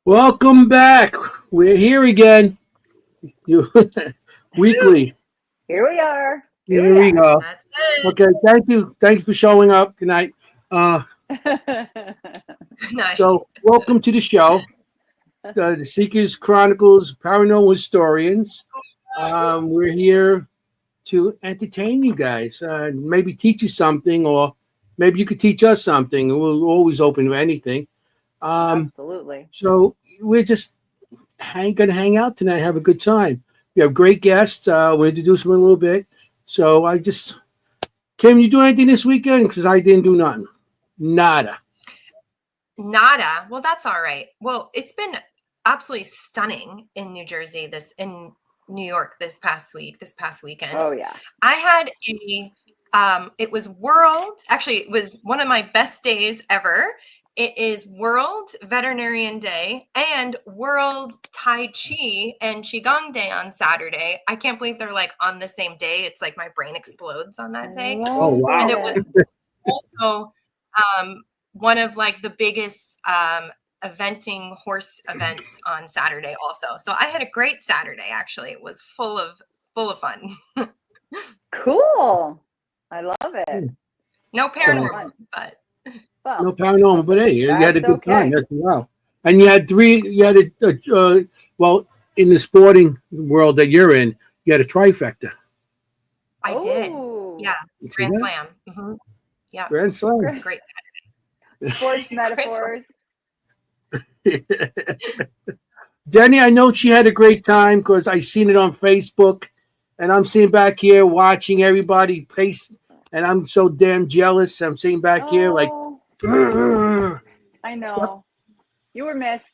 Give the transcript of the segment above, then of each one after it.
Welcome back. We're here again. You weekly. Here we are. Here we go. That's it. Okay, thank you. Thank you for showing up. Good night. Uh, Good night. so welcome to the show. The Seekers Chronicles, Paranormal Historians. We're here to entertain you guys. Maybe teach you something, or maybe you could teach us something. We're always open to anything. Absolutely. So we're just gonna hang out tonight, have a good time. We have great guests. We'll introduce them in a little bit. So Kim, you do anything this weekend? Because I didn't do nothing. Nada. Nada. Well, that's all right. Well, it's been absolutely stunning in in New York this past weekend. Oh yeah. I had it was it was one of my best days ever. It is World Veterinarian Day and World Tai Chi and Qigong Day on Saturday. I can't believe they're like on the same day. It's like my brain explodes on that day. Oh, wow. And it was also one of like the biggest eventing horse events on Saturday also. So I had a great Saturday, actually. It was full of fun. Cool. I love it. No paranormal, but Well, No paranormal, but hey, you had a That's good time. okay. That's wow. And you had three. You had well, in the sporting world that you're in, you had a trifecta. I did. ooh, Yeah, You see Grand that? Slam. Yeah, Grand Slam. it's great. Sports metaphors. Jenny, I know she had a great time because I seen it on Facebook, and I'm sitting back here watching everybody pace, and I'm so damn jealous. I'm sitting back here like, Oh, I know. You were missed.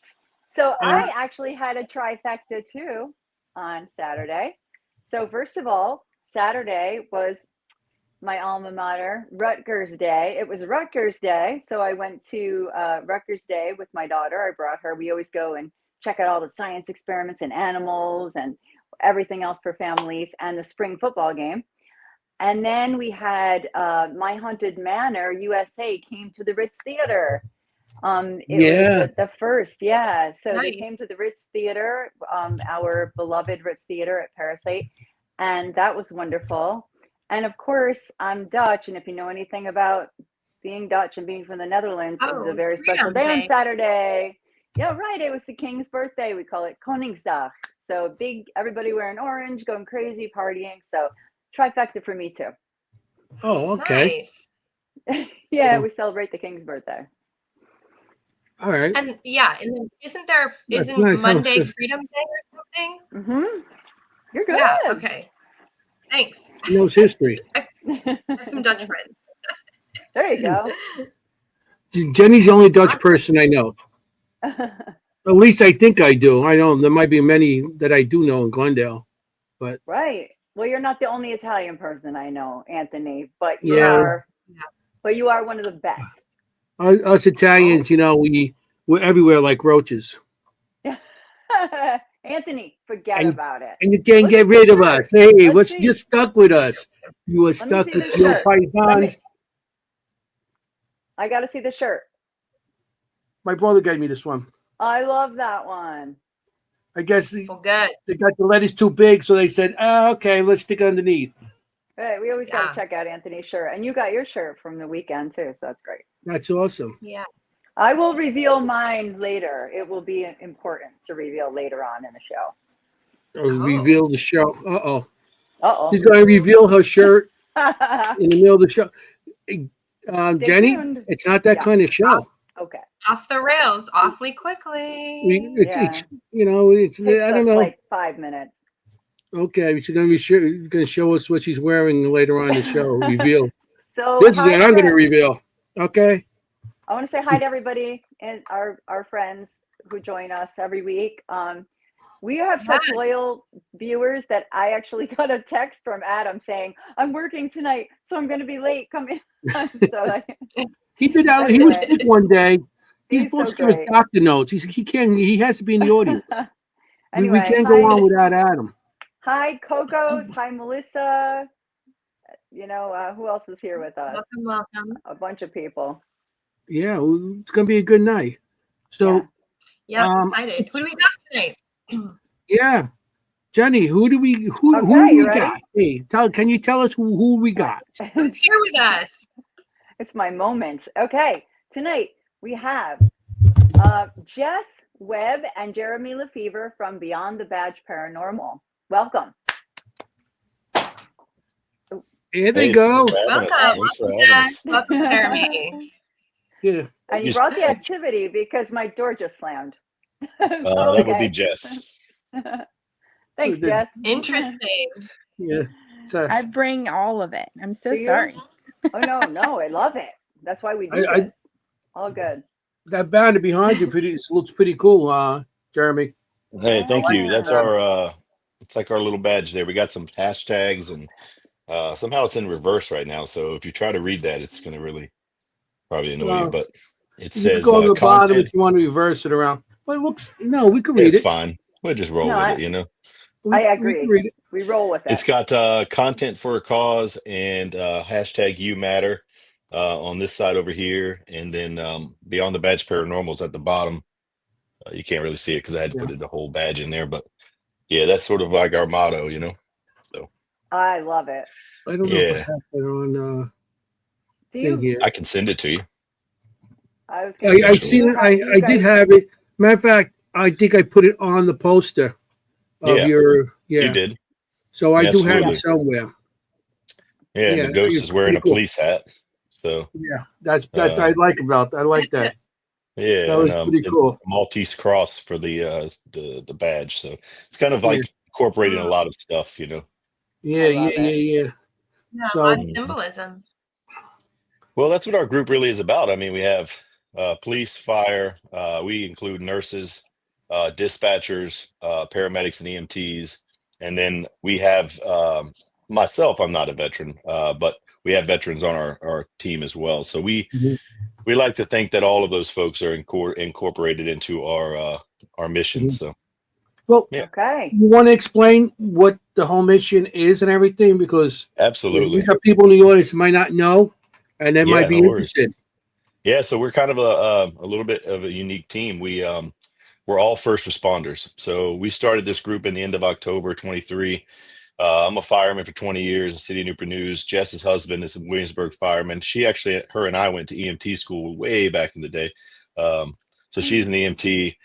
So Yeah. I actually had a trifecta too on Saturday. So first of all, Saturday was my alma mater, Rutgers Day. It was Rutgers Day, so I went to Rutgers Day with my daughter. I brought her. We always go and check out all the science experiments and animals and everything else for families, and the spring football game. And then we had My Haunted Manor USA came to the Ritz Theater. It Yeah. was the first, yeah. So they Nice. came to the Ritz Theater, our beloved Ritz Theater at Parasite, and that was wonderful. And of course, I'm Dutch, and if you know anything about being Dutch and being from the Netherlands, it was a Oh, very special Freedom day on Day. Saturday. Yeah, right. It was the King's birthday. We call it Koningsdag. So big, everybody wearing orange, going crazy, partying. So trifecta for me too. Oh, okay. Nice. Yeah, Cool. we celebrate the King's birthday. All right. And yeah, and then That's isn't nice. Sounds Monday good. Freedom Day or something? Mm-hmm. You're Yeah, good. okay. Thanks. She knows history. I have some Dutch friends. There you go. Jenny's the only Dutch person I know. At least I think I do. I know there might be many that I do know in Glendale, but Right. Well, you're not the only Italian person I know, Anthony, but you yeah, are. Yeah. But you are one of the best. us Italians, we're everywhere like roaches, Anthony, forget and about it. and you can't Look get at the rid of shirt. us. Hey, Let's see. you're stuck with us. You are Let me stuck see with the your shirt. Let me. paisans. I got to see the shirt. My brother gave me this one. I love that one. I guess Well, good. they got the letters too big, so they said, okay, let's stick it underneath. Hey, we always got Yeah. to check out Anthony's shirt, and you got your shirt from the weekend too, so that's great. That's awesome. Yeah. I will reveal mine later. It will be important to reveal later on in the show. Reveal the show. Uh-oh. Uh She's going to reveal her shirt oh. in the middle of the show. Stay Jenny, tuned. it's not that Yeah. kind of show. Okay. Off the rails awfully quickly. It's Takes I don't us know. like 5 minutes. Okay, she's going to show us what she's wearing later on in the show. Reveal. So This is hi what I'm going to to, reveal. Okay. I want to say hi to everybody and our friends who join us every week. We have such Yes. loyal viewers that I actually got a text from Adam saying, "I'm working tonight, so I'm going to be late. Come in." He did that. He was Anyway. sick one day. He's He's supposed so to give us great. doctor notes. He can't. He has to be in the audience. we Anyway, can't go on without Adam. hi Coco's, hi Melissa. Who else is here with us? Welcome. A bunch of people. Yeah, it's going to be a good night. So Yeah. Yeah, I'm Um, excited. Who do we got tonight? yeah, Jenny, who do we Okay, you ready? got? Hey, can you tell us who we got? Who's here with us? It's my moment. Okay, tonight we have Jess Webb and Jeremy Lefevre from Beyond the Badge Paranormal. Welcome. Here they Hey, go. Welcome. Thanks for having us. Welcome, Jeremy. Yeah. And you You- brought the activity because my door just slammed. That would be Jess. Thanks, The- Jess. Interesting. Yeah. So I bring all of it. I'm so Do you? sorry. Oh no, I love it. That's why we do I- it. All good. that banner behind you looks pretty cool, Jeremy. Hey, thank you. That's Yeah. our it's like our little badge there. We got some hashtags and somehow it's in reverse right now. So if you try to read that, it's gonna really probably annoy you. Well, But it You can says go to the bottom content if you want to reverse it around. But it looks we can read is it. fine. We'll just roll No, with I- it, you know. I We agree. can read it. We roll with it. It's got content for a cause and hashtag you matter on this side over here, and then Beyond the Badge Paranormals at the bottom. You can't really see it because I had to put the whole badge in there, but yeah, that's sort of like our motto, you know. So I love it. I don't know if I yeah, have that on Do thing you? here. I can send it to you. I was gonna I say, seen it. I did guys- have it. Matter of fact, I think I put it on the poster of Yeah, your You did. So I do have Absolutely. it somewhere. Yeah, and Yeah, the ghost it's is wearing a pretty cool. police hat. So Yeah, that's I like that. yeah, That was and pretty it's cool. a Maltese cross for the badge. So it's kind of like incorporating a lot of stuff, you know. Yeah. Yeah, a So lot of symbolism. Well, that's what our group really is about. I mean, we have police, fire, we include nurses, dispatchers, paramedics, and EMTs. And then we have myself, I'm not a veteran, but we have veterans on our team as well. So we like to think that all of those folks are incorporated into our mission. So, well, yeah, Okay. you want to explain what the whole mission is and everything because absolutely. we have people in the audience who might not know, and they might be no worries. interested. Yeah, so we're kind of a little bit of a unique team. We're all first responders. So we started this group in the end of October 23. I'm a fireman for 20 years in the city of Newport News. Jess's husband is a Williamsburg fireman. Her and I went to EMT school way back in the day. So she's an EMT.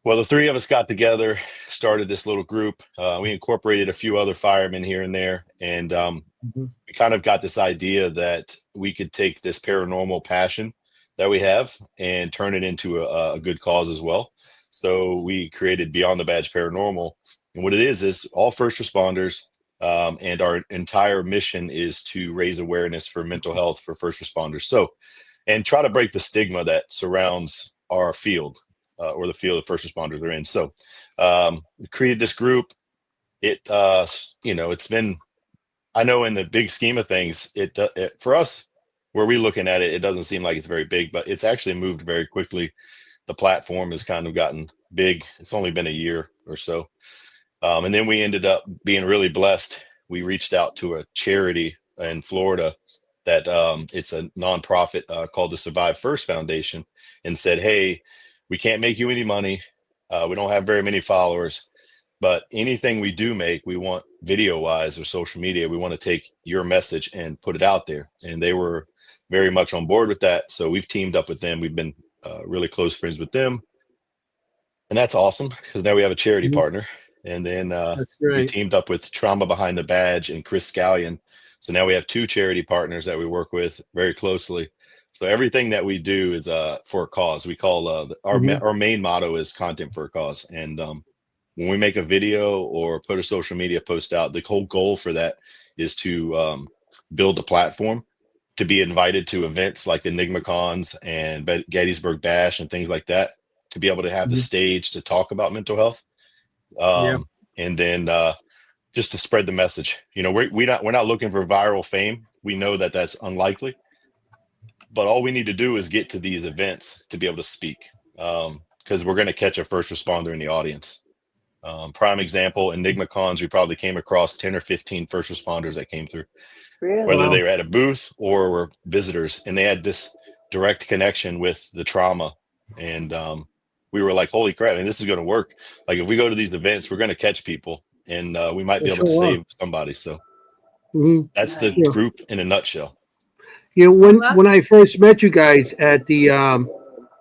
Well, the three of us got together, started this little group. We incorporated a few other firemen here and there. And we kind of got this idea that we could take this paranormal passion that we have and turn it into a good cause as well. So we created Beyond the Badge Paranormal. And what it is all first responders. And our entire mission is to raise awareness for mental health for first responders. So, and try to break the stigma that surrounds our field or the field that first responders are in. So we created this group. It's been, I know in the big scheme of things, it for us, where we're looking at it, it doesn't seem like it's very big, but it's actually moved very quickly. The platform has kind of gotten big. It's only been a year or so. And then we ended up being really blessed. We reached out to a charity in Florida that it's a nonprofit called the Survive First Foundation and said, hey, we can't make you any money. We don't have very many followers. But anything we do make, we want video wise or social media, we want to take your message and put it out there. And they were very much on board with that. So we've teamed up with them. We've been really close friends with them. And that's awesome because now we have a charity partner. And then That's we right. teamed up with Trauma Behind the Badge and Chris Scallion. So now we have two charity partners that we work with very closely. So everything that we do is for a cause. We call our main motto is content for a cause. And when we make a video or put a social media post out, the whole goal for that is to build a platform to be invited to events like Enigma Cons and Gettysburg Bash and things like that, to be able to have the stage to talk about mental health. And then just to spread the message. You know, we're not looking for viral fame. We know that that's unlikely, but all we need to do is get to these events to be able to speak, because we're going to catch a first responder in the audience. Prime example, Enigma Cons, we probably came across 10 or 15 first responders that came through, Really? whether they were at a booth or were visitors, and they had this direct connection with the trauma. And we were like, holy crap, and this is going to work. Like if we go to these events, we're going to catch people, and we might be able to save somebody. So that's the group in a nutshell. You know, when I first met you guys at the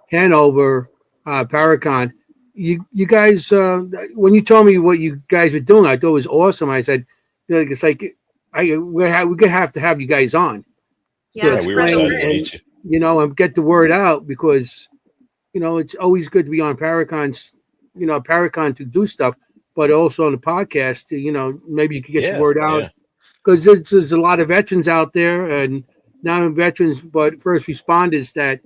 Hanover Paracon, you guys, when you told me what you guys were doing, I thought it was awesome. I said, it's like we're gonna have to have you guys on. Yeah, we were excited to meet you. You know, and get the word out, because it's always good to be on Paracons, Paracon to do stuff, but also on the podcast. Maybe you could get the word out, because there's a lot of veterans out there, and non-veterans, but first responders that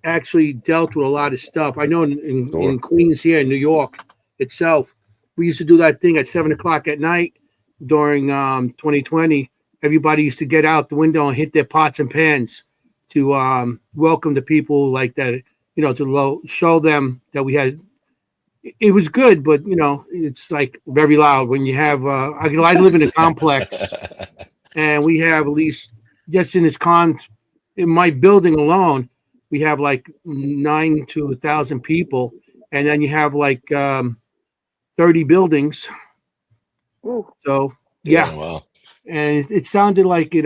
actually dealt with a lot of stuff. I know in Queens here in New York itself, we used to do that thing at 7:00 at night during 2020. Everybody used to get out the window and hit their pots and pans to welcome the people like that, to show them that we had. It was good, but it's like very loud when you have. I live in a complex, and we have at least just in my building alone, we have like 9 to 1,000 people, and then you have like 30 buildings. Ooh. So wow. And it sounded like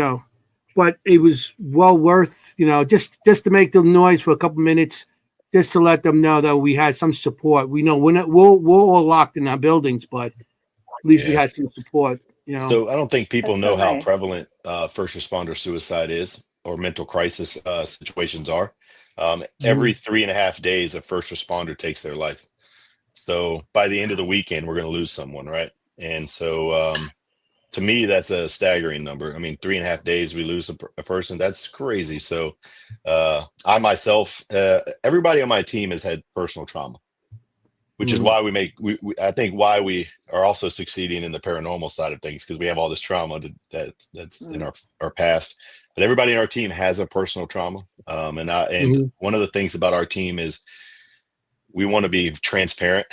but it was well worth just to make the noise for a couple minutes, just to let them know that we had some support. We know we're all locked in our buildings, but at least we had some support. So I don't think people know how nice. prevalent first responder suicide is, or mental crisis situations are. Every 3.5 days, a first responder takes their life. So by the end of the weekend, we're going to lose someone, right? And so to me, that's a staggering number. I mean, 3.5 days, we lose a person. That's crazy. So I myself, everybody on my team has had personal trauma, which is why I think why we are also succeeding in the paranormal side of things, because we have all this trauma that's in our past. But everybody in our team has a personal trauma. And one of the things about our team is we want to be transparent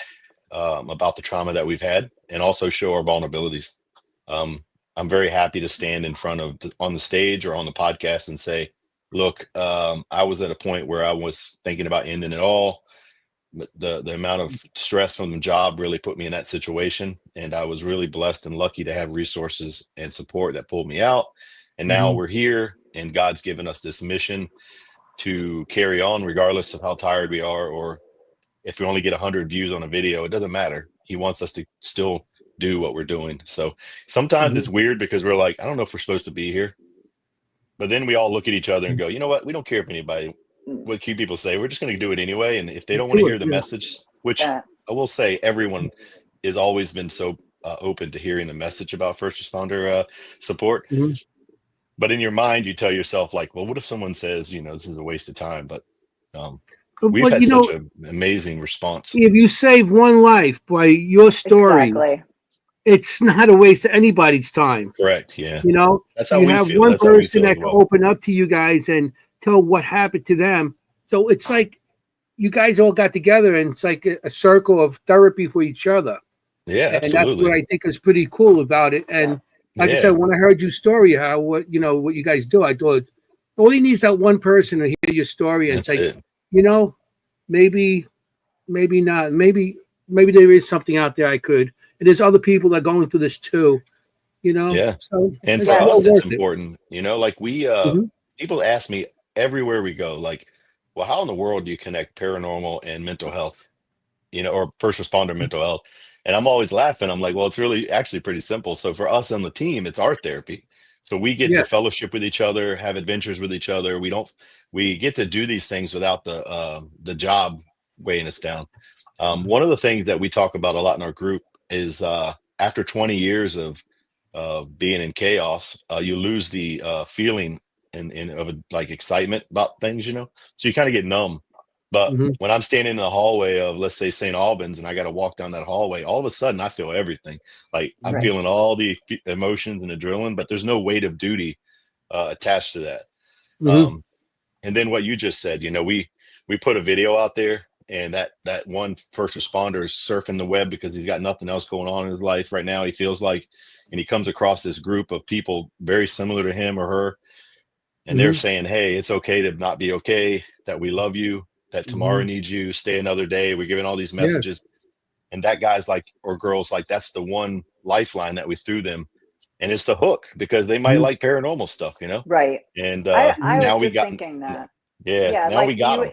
about the trauma that we've had, and also show our vulnerabilities. I'm very happy to stand in front of on the stage or on the podcast and say, look, I was at a point where I was thinking about ending it all. The amount of stress from the job really put me in that situation, and I was really blessed and lucky to have resources and support that pulled me out. And now we're here, and God's given us this mission to carry on regardless of how tired we are, or if we only get 100 views on a video. It doesn't matter. He wants us to still do what we're doing. So sometimes it's weird, because we're like, I don't know if we're supposed to be here, but then we all look at each other and go, you know what, we don't care if anybody, what few people say, we're just going to do it anyway. And if they don't want to hear the message, which I will say, everyone has always been so open to hearing the message about first responder support. But in your mind, you tell yourself like, well, what if someone says, this is a waste of time? But we've had such an amazing response. If you save one life by your story, it's not a waste of anybody's time. Correct. Yeah. That's how you have one person that can open up to you guys and tell what happened to them. So it's like you guys all got together, and it's like a circle of therapy for each other. Yeah, and that's what I think is pretty cool about it. And like I said, when I heard your story, what you guys do, I thought all you need is that one person to hear your story, and that's maybe not, maybe there is something out there I could. And there's other people that are going through this too, Yeah. So, and for us, it's important, like we, people ask me everywhere we go, like, well, how in the world do you connect paranormal and mental health, or first responder mental health? And I'm always laughing. I'm like, well, it's really actually pretty simple. So for us on the team, it's art therapy. So we get to fellowship with each other, have adventures with each other. We get to do these things without the job weighing us down. One of the things that we talk about a lot in our group is after 20 years of being in chaos, you lose the feeling of like excitement about things, so you kind of get numb. But when I'm standing in the hallway of, let's say, St. Albans, and I got to walk down that hallway, all of a sudden I feel everything. Like I'm feeling all the emotions and adrenaline, but there's no weight of duty attached to that. And then what you just said, we put a video out there, and that one first responder is surfing the web because he's got nothing else going on in his life right now, he feels like, and he comes across this group of people very similar to him or her, and they're saying, hey, it's okay to not be okay, that we love you, that tomorrow needs you, stay another day. We're giving all these Yes. messages. And that guy's like, or girls like, that's the one lifeline that we threw them. And it's the hook because they might like paranormal stuff, you know? Right. And I now was we just got, thinking that. yeah, Yeah, now we like got them.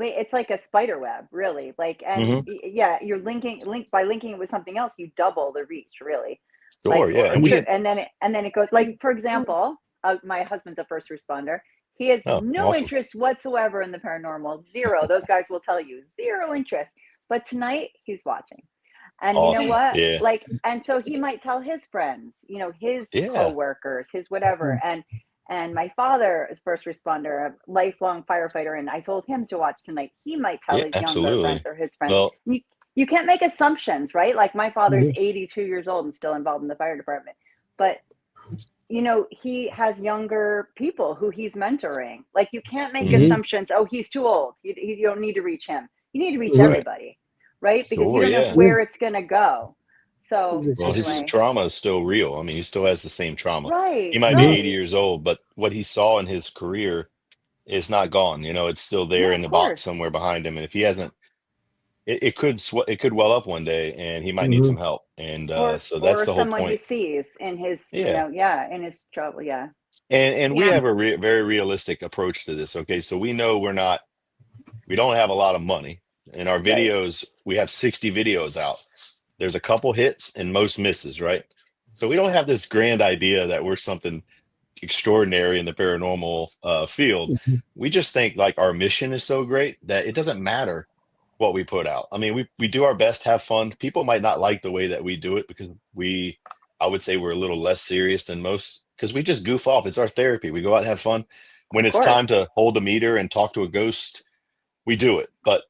it's like a spider web, really. Like, and yeah, you're by linking it with something else, you double the reach, really. Sure, Like, yeah. or And we, and then it goes, like, for example, my husband's a first responder. He has oh, no awesome. interest whatsoever in the paranormal. Zero. Those guys will tell you, zero interest. But tonight he's watching. And you know Awesome. what? Yeah. Like, and so he might tell his friends, his Yeah. coworkers, his whatever. And my father is first responder, a lifelong firefighter, and I told him to watch tonight. He might tell Yeah, his younger friends absolutely. or his friends. Well, You can't make assumptions, right? Like, my father's 82 years old and still involved in the fire department. But he has younger people who he's mentoring. Like, you can't make assumptions. Oh, he's too old. You don't need to reach him. You need to reach everybody, right? Because you sure, don't know yeah. where it's going to go. So Well, his anyway, trauma is still real. I mean, he still has the same trauma. He right, might be 80 right. years old, but what he saw in his career is not gone. It's still there Yeah, in of the box course. somewhere behind him. And if he hasn't, it could well up one day, and he might need some help. And so that's Or the whole someone he point. sees in his, Yeah. in his trouble. Yeah. And we Yeah. have a very realistic approach to this. Okay, so we know we don't have a lot of money. In our Right. videos, we have 60 videos out. There's a couple hits and most misses, right? So we don't have this grand idea that we're something extraordinary in the paranormal field. We just think like our mission is so great that it doesn't matter what we put out. I mean, we do our best, have fun. People might not like the way that we do it because I would say we're a little less serious than most because we just goof off. It's our therapy. We go out and have fun. When Of it's course. time to hold a meter and talk to a ghost, we do it. But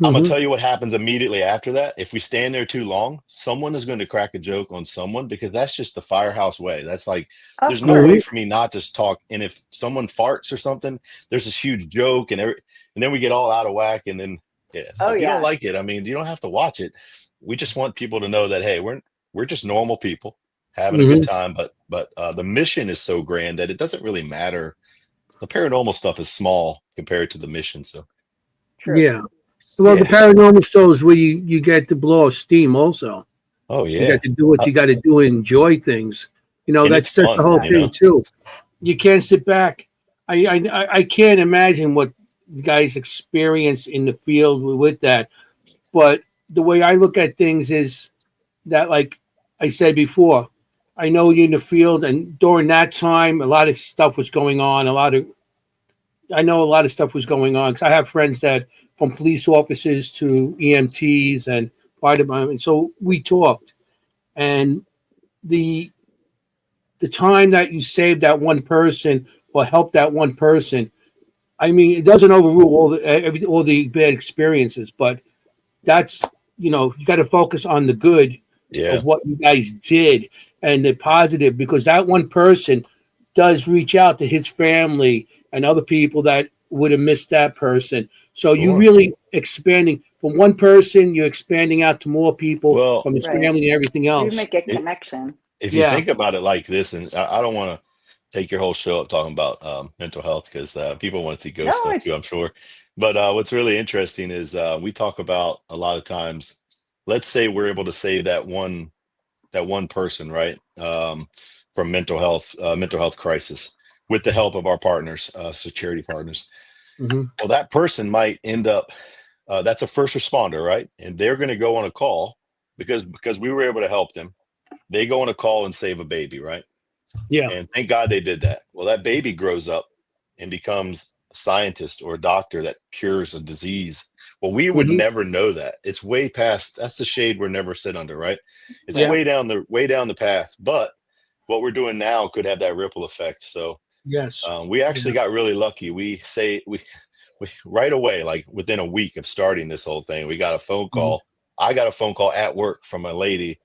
I'm gonna tell you what happens immediately after that. If we stand there too long, someone is going to crack a joke on someone because that's just the firehouse way. That's like, Of there's no course. way for me not to talk. And if someone farts or something, there's this huge joke, and then we get all out of whack. And then so if you don't like it, I mean, you don't have to watch it. We just want people to know that hey, we're just normal people having a good time. But the mission is so grand that it doesn't really matter. The paranormal stuff is small compared to the mission. So True. Yeah. Well, the paranormal show is where you get to blow off steam also. oh yeah, You got to do what you got to do and enjoy things. And That's it's just fun, the whole you thing know? too. You can't sit back. I can't imagine what you guys experience in the field with that. But the way I look at things is that, like I said before, I know you're in the field, and during that time, a lot of stuff was going on. I know a lot of stuff was going on because I have friends that, from police officers to EMTs and fire department. So we talked, and the time that you saved that one person or helped that one person, I mean, it doesn't overrule all the bad experiences, but that's you got to focus on the good Yeah. of what you guys did and the positive, because that one person does reach out to his family and other people that would have missed that person. So you Sure. really expanding from one person, you're expanding out to more people Well, from his Right. family and everything You else. make a connection. if you Yeah. think about it like this, and I don't want to take your whole show up talking about mental health because people want to see ghost No, stuff it's too, I'm sure. But what's really interesting is we talk about a lot of times. Let's say we're able to save that one person, right, from mental health crisis with the help of our partners, so charity partners. Mhm. Well, that person might end up. That's a first responder, right? And they're going to go on a call because we were able to help them. They go on a call and save a baby, right? Yeah. And thank God they did that. Well, that baby grows up and becomes a scientist or a doctor that cures a disease. Well, we would Mhm. never know that. It's way past. That's the shade we're never sit under, right? It's Yeah. way down the path. But what we're doing now could have that ripple effect. So Yes. we actually got really lucky. We right away, like within a week of starting this whole thing, we got a phone call. I got a phone call at work from a lady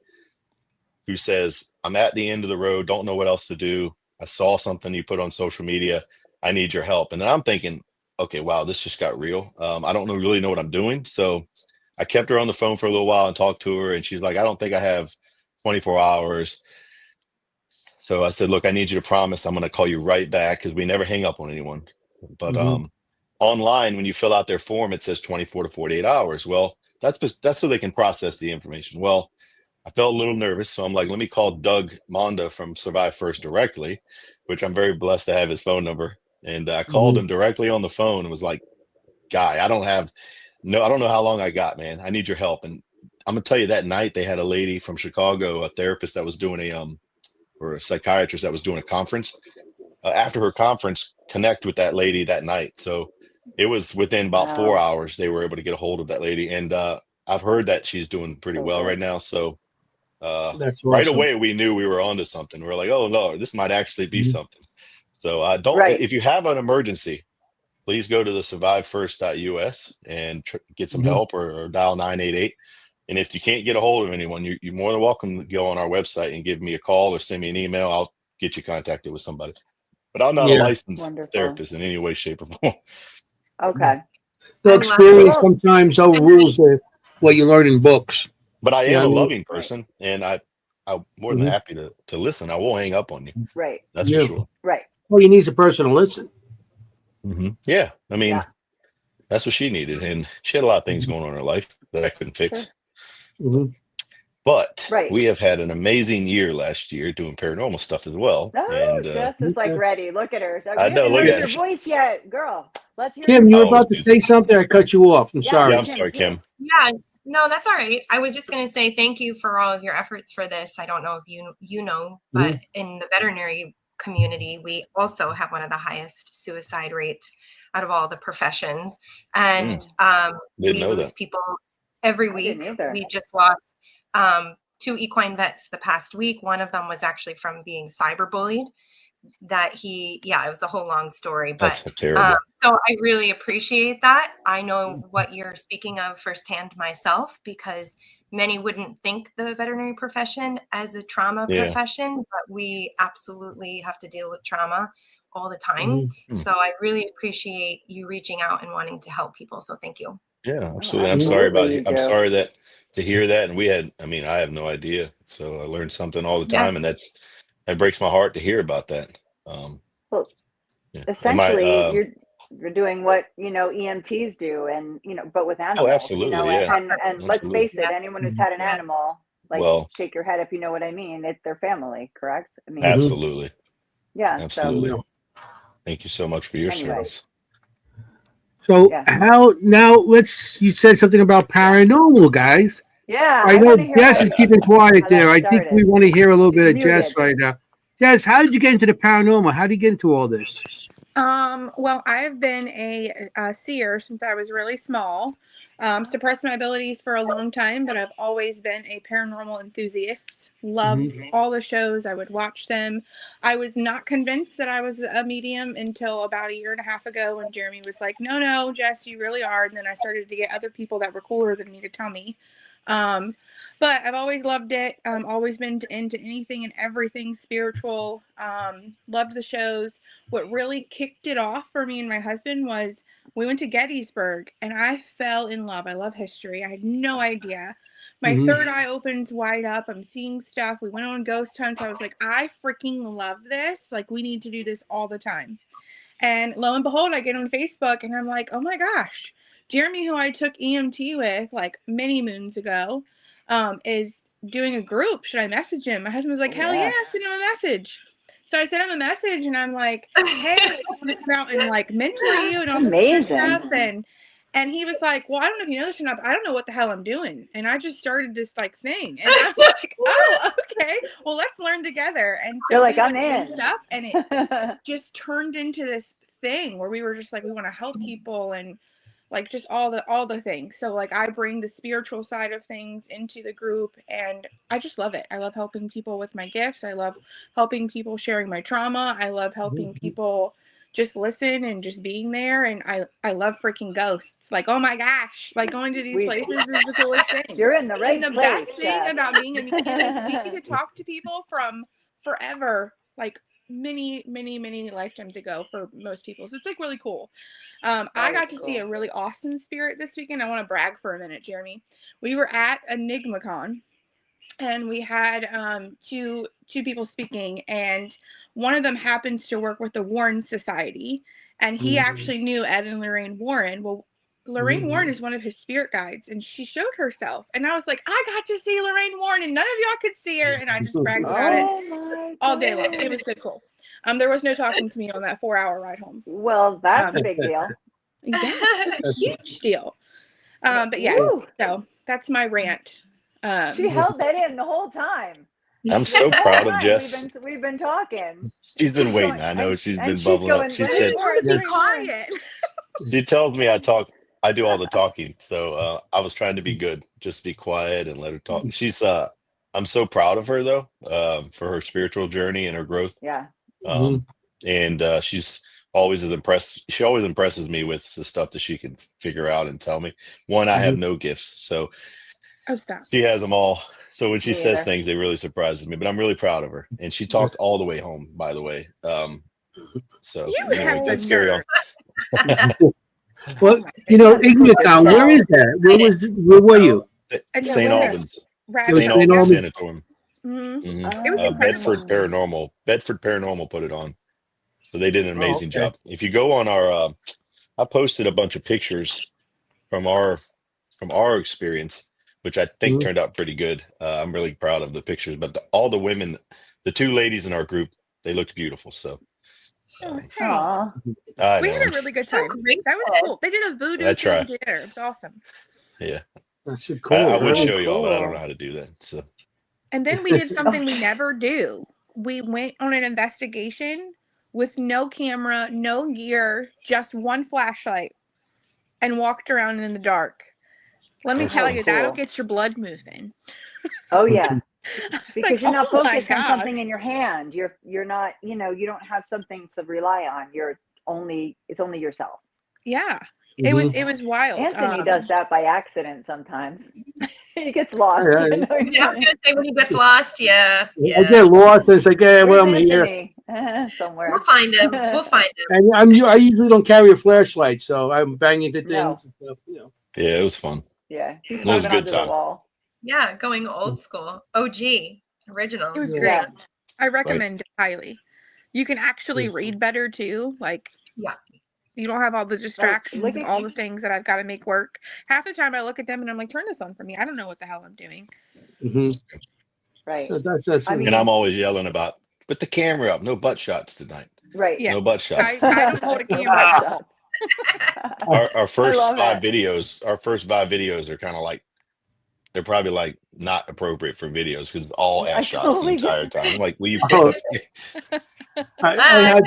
who says, I'm at the end of the road, don't know what else to do. I saw something you put on social media. I need your help. And then I'm thinking, okay, wow, this just got real. I don't really know what I'm doing. So I kept her on the phone for a little while and talked to her. And she's like, I don't think I have 24 hours. So I said, look, I need you to promise I'm going to call you right back because we never hang up on anyone. But online, when you fill out their form, it says 24 to 48 hours. Well, that's so they can process the information. Well, I felt a little nervous, so I'm like, let me call Doug Monda from Survive First directly, which I'm very blessed to have his phone number. And I called him directly on the phone and was like, "Guy, I don't know how long I got, man. I need your help." And I'm gonna tell you, that night they had a lady from Chicago, a therapist that was doing or a psychiatrist that was doing a conference. After her conference, connect with that lady that night. So it was within about 4 hours they were able to get a hold of that lady. And I've heard that she's doing pretty So well good. right now. So That's right awesome. away we knew we were onto something. We're like, oh no, this might actually be something. So don't Right. if you have an emergency, please go to the survivefirst.us and get some help, or dial 988. And if you can't get a hold of anyone, you're more than welcome to go on our website and give me a call or send me an email. I'll get you contacted with somebody. But I'm not a Yeah. licensed Wonderful. therapist in any way, shape, or form. Okay. So I love experience it. sometimes overrules what you learn in books. But I Yeah, am I a mean, loving person, and I'm more than Mhm. happy to listen. I won't hang up on you. Right. That's for Yeah. sure. Right. All you need is a person to listen. Yeah. I mean, Yeah. that's what she needed. And she had a lot of things going on in her life that I couldn't fix. Sure. Mhm. But Right. we have had an amazing year last year doing paranormal stuff as well. Oh, And Jess is like Okay. ready. Look at her. I We know, haven't look heard at your her. voice yet, girl. Let's hear Kim, your you were voice. about to say something. I cut you off. I'm Yeah, Yeah, sorry. I'm Kim, sorry, too. Kim. Yeah, no, that's all right. I was just going to say thank you for all of your efforts for this. I don't know if you know, but in the veterinary community, we also have one of the highest suicide rates out of all the professions, and Didn't we know lose that. people every I didn't week. either. We just lost two equine vets the past week. One of them was actually from being cyberbullied. It was a whole long story, but That's terrible. so I really appreciate that. I know what you're speaking of firsthand myself, because many wouldn't think the veterinary profession as a trauma profession, but we absolutely have to deal with trauma all the time. So I really appreciate you reaching out and wanting to help people. So thank you. Yeah, Oh, absolutely. absolutely, you I'm do. sorry to hear that. And I have no idea. So I learned something all the Yeah. time, and that breaks my heart to hear about that. Well, Yeah. essentially, you're doing what EMTs do, and but with Oh, animals, absolutely. Yeah, and let's absolutely. face it, anyone who's had an Yeah. animal, like, Well, shake your head if you know what I mean. It's their family, correct? I mean, absolutely. yeah. So Absolutely. Yeah. Thank you so much for your anyway, service. So yeah, how now? You said something about paranormal, guys. yeah. I I know want to hear Jess is keeping quiet how there. that I think we started. want to hear a little She's bit of Jess muted. right now. Jess, how did you get into the paranormal? How did you get into all this? Well, I've been a seer since I was really small. Suppressed my abilities for a long time, but I've always been a paranormal enthusiast. Loved all the shows. I would watch them. I was not convinced that I was a medium until about a year and a half ago when Jeremy was like, no, Jess, you really are. And then I started to get other people that were cooler than me to tell me. But I've always loved it. Always been into anything and everything spiritual. Loved the shows. What really kicked it off for me and my husband was we went to Gettysburg and I fell in love. I love history. I had no idea. My third eye opens wide up. I'm seeing stuff. We went on ghost hunts. I was like, I freaking love this. Like, we need to do this all the time. And lo and behold, I get on Facebook and I'm like, oh my gosh, Jeremy, who I took EMT with like many moons ago, is doing a group. Should I message him? My husband was like, hell yeah, send him a message. So I sent him a message and I'm like, hey, I want to come out and like mentor you and all this other stuff. And he was like, well, I don't know if you know this or not, but I don't know what the hell I'm doing. And I just started this like thing. And I'm like, oh, okay. Well, let's learn together. And so You're like, we I'm went and in. stuff, and it just turned into this thing where we were just like, we want to help people and like just all the things. So like I bring the spiritual side of things into the group and I just love it. I love helping people with my gifts. I love helping people sharing my trauma. I love helping people just listen and just being there. And I love freaking ghosts. Like, oh my gosh, like going to these places is the coolest thing. You're in the right And the place, best thing about being a medium is we get to talk to people from forever, like many lifetimes ago for most people. So it's like really cool. I got to see a really awesome spirit this weekend. I want to brag for a minute, Jeremy. We were at EnigmaCon and we had two people speaking, and one of them happens to work with the Warren Society. and he actually knew Ed and Lorraine Warren. Well, Lorraine Warren is one of his spirit guides, and she showed herself. And I was like, I got to see Lorraine Warren, and none of y'all could see her. And I just bragged about it all day long. It was so cool. There was no talking to me on that 4-hour ride home. Well, that's a big deal. Yeah, it's a huge deal. But yes, so that's my rant. She held that in the whole time. I'm so proud of Jess. We've been talking. She's been waiting. I know she's been bubbling up. She said, "Be quiet." She tells me I do all the talking. So I was trying to be good, just be quiet and let her talk. She's I'm so proud of her though, for her spiritual journey and her growth. Yeah. And she's always impressed. She always impresses me with the stuff that she can figure out and tell me. One, I have no gifts, so stop. she has them all. So when she says things, it really surprises me. But I'm really proud of her, and she talked all the way home. By the way, so anyway, let's carry on. Well, Igniacon, where is that? Where were you? St. Albans. St. Albans Sanatorium. It was Bedford Paranormal. Bedford Paranormal put it on. So they did an amazing job. If you go on our, I posted a bunch of pictures from our experience, which I think turned out pretty good. I'm really proud of the pictures, but all the women, the 2 ladies in our group, they looked beautiful. So we Aw. had a really good time. That was cool. They did a voodoo themed dinner. It was awesome. Yeah. That's so cool. I would show y'all, but I don't know how to do that. So. And then we did something we never do. We went on an investigation with no camera, no gear, just one flashlight, and walked around in the dark. Let me tell you, that'll get your blood moving. Oh yeah. Because like, you're not focused on something in your hand. You're not, you don't have something to rely on. It's only yourself. Yeah. It was wild. Anthony does that by accident sometimes. He gets lost. Yeah. I was gonna say when he gets lost, yeah. I get lost. It's like, well, I'm here. Somewhere. We'll find him. And I usually don't carry a flashlight, so I'm banging into things and stuff. Yeah, it was fun. Yeah, he's It was a climbing good onto time. the wall. Yeah, going old school. OG. Original. It was great. Yeah. I recommend it highly. You can actually read better too. Like, you don't have all the distractions and all the things that I've got to make work. Half the time I look at them and I'm like, turn this on for me. I don't know what the hell I'm doing. Right. So that's And I'm always yelling about, put the camera up. No butt shots tonight. Right. Yeah. No butt shots. I don't hold a camera. Our first 5 videos, are kind of like, they're probably like not appropriate for videos because it's all ass shots the entire time. I'm like, will you pick I had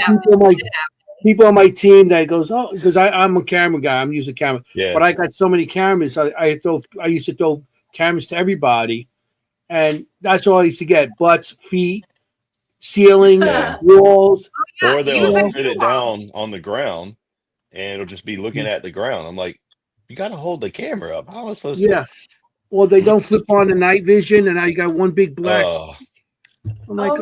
people on my team that goes, because I'm a camera guy. I'm using camera. Yeah. But I got so many cameras. I used to throw cameras to everybody. And that's all I used to get. Butts, feet, ceilings, walls. Or they'll sit it down on the ground and it'll just be looking at the ground. I'm like, you got to hold the camera up. How am I supposed to? Yeah. Or they don't flip on the night vision and I got one big black. I'm like,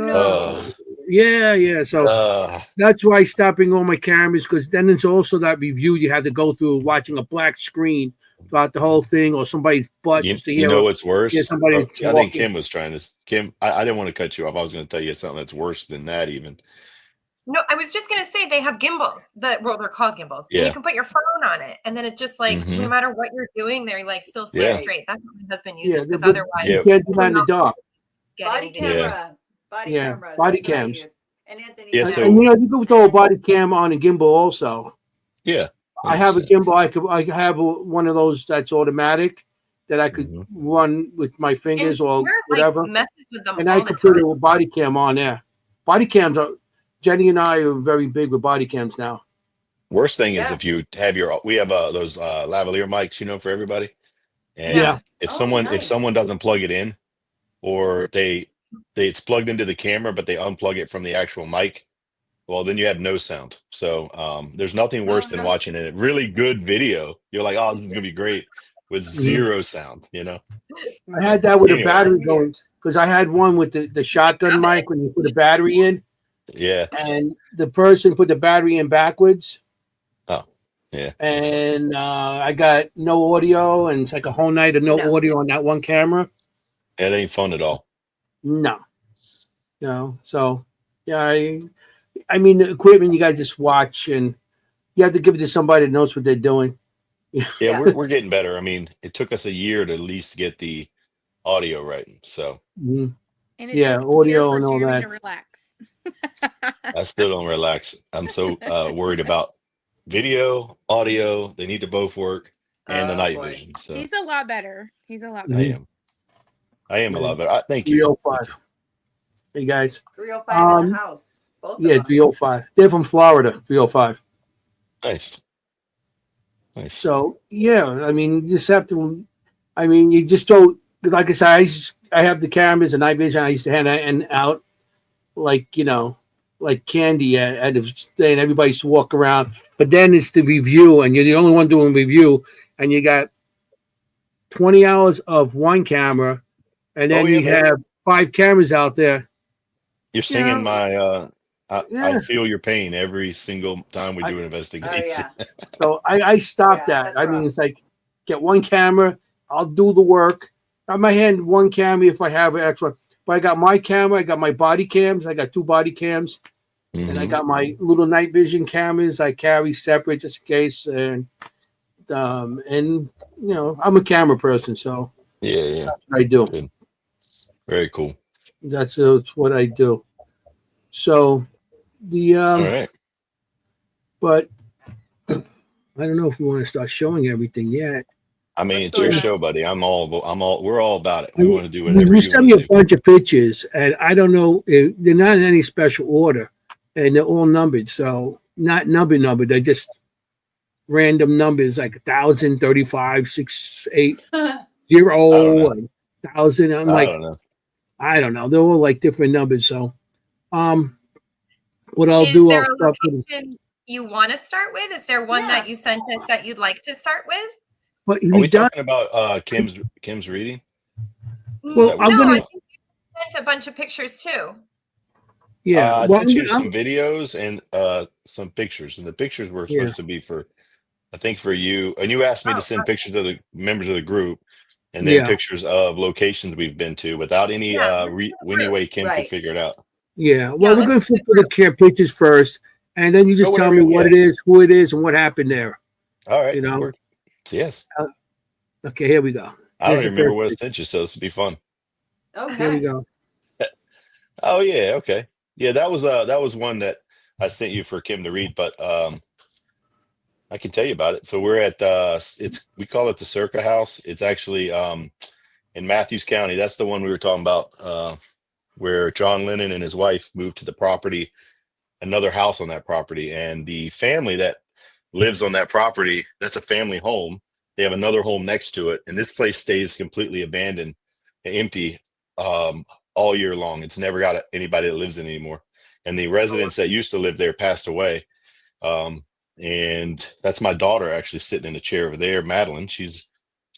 yeah. So that's why I stopped bringing all my cameras, because then there's also that review you have to go through watching a black screen throughout the whole thing, or somebody's butt just to hear. You know what's worse? Yeah, somebody I think Kim was trying to. Kim, I didn't want to cut you off. I was going to tell you something that's worse than that even. No, I was just gonna say they have gimbals. They're called gimbals. Yeah. And you can put your phone on it, and then it just like no matter what you're doing, they're like still stay straight. That's what my husband uses because otherwise you can't do that in the dark. Body camera. Cameras. Body cams. And Anthony. Yeah, so and you can throw a body cam on a gimbal also. Yeah. I have a gimbal. I have one of those that's automatic that I could run with my fingers or whatever, messes with them and I could put a body cam on there. Body cams are. Jenny and I are very big with body cams now. Worst thing is if you have we have those lavalier mics, for everybody. And if someone doesn't plug it in, or it's plugged into the camera, but they unplug it from the actual mic, well, then you have no sound. So there's nothing worse than watching a really good video. You're like, oh, this is gonna be great with zero sound. I had that with a battery going, because I had one with the shotgun mic when you put a battery in. Yeah. And the person put the battery in backwards. Oh, yeah. And I got no audio, and it's like a whole night of no audio on that one camera. It ain't fun at all. No. So, yeah, I mean, the equipment, you got to just watch. And You have to give it to somebody that knows what they're doing. Yeah, Yeah. we're getting better. I mean, it took us a year to at least get the audio right. So Mhm. And it Yeah, took a year audio for and all Jeremy that. to relax. I still don't relax. I'm so worried about video, audio. They need to both work, and the Oh night boy. vision. So He's a lot better. He's a lot I better. Mhm. am. I am a Yeah. lot better. Thank you. 305. Hey guys. 305 in the Um, house. Both of yeah, them. 305. They're from Florida. 305. Nice. Nice. So yeah, I mean, you just have to. I mean, you just don't. Like I said, I have the cameras and night vision. I used to hand and out like like candy at the thing. Everybody used to walk around. But then it's the review, and you're the only one doing review, and you got 20 hours of one camera, and Oh then yeah, you man. have 5 cameras out there. You're You singing know, my. I yeah. feel your pain every single time we I, do an Oh investigation. yeah. so I stopped Yeah, that. that's I mean, rough. it's like get one camera. I'll do the work. I might hand one camera if I have an extra. But I got my camera. I got my body cams. I got 2 body cams, and I Hmm. got my little night vision cameras. I carry separate just in case. And I'm a camera person, so Yeah, yeah. that's what I do. Good. Very cool. That's what I do. So the All right. but I don't know if we want to start showing everything yet. I mean, What's it's your going Yeah. on? show, buddy. We're all about it. I We mean, want to do you whatever you sent want me to a do. bunch of pictures, and I don't know if they're not in any special order, and they're all numbered. So not numbered. They're just random numbers like 1,000, 35, 6, 8, I don't 0, know. and 1,000. I'm I like, don't know. I don't know. They're all like different numbers. So, what I'll Is do, there I'll a start putting. location you want to start with? Is there one Yeah. that you sent us that you'd like to start with? But Are we we done. talking about Kim's reading? Is Well, that what I'm we're No, gonna. I talking think you sent a bunch of pictures too. Yeah. about? I Well, sent you some videos and some pictures, and the pictures were yeah. supposed to be for, I think, for you. And you asked me to Oh, send pictures of the members of the group, and then Yeah. pictures of locations we've been to without any yeah. Let's do the any group. way Kim could Right. figure it out. Yeah. Yeah, Well, we're let's gonna do flip the to the group. care pictures first, and then you Go just tell whatever. me what Yeah. it is, who it is, and what happened there. All right. You know. Work. Yes. Okay. Here we go. I don't Here's the even remember first what I picture. sent you, so this will be fun. Here we Okay. go. Oh yeah. Okay. Yeah, that was one that I sent you for Kim to read, but I can tell you about it. So we're at we call it the Circa House. It's actually in Matthews County. That's the one we were talking about, where John Lennon and his wife moved to the property, another house on that property, and the family that lives on that property, that's a family home. They have another home next to it, and this place stays completely abandoned and empty all year long. It's never got anybody that lives in it anymore. And the residents that used to live there passed away. Um, and that's my daughter actually sitting in the chair over there, Madeline.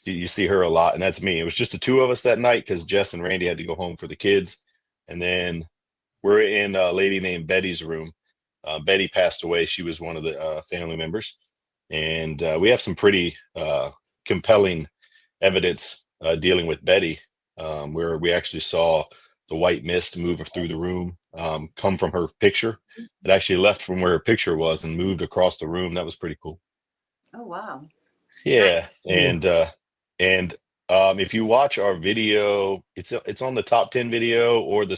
You see her a lot, and that's me. It was just the two of us that night because Jess and Randy had to go home for the kids. And then we're in a lady named Betty's room. Betty passed away. She was one of the family members. And we have some pretty compelling evidence dealing with Betty, where we actually saw the white mist move through the room, come from her picture. It actually left from where her picture was and moved across the room. That was pretty cool. Oh wow. Yeah, Nice. and if you watch our video, it's on the top 10 video or the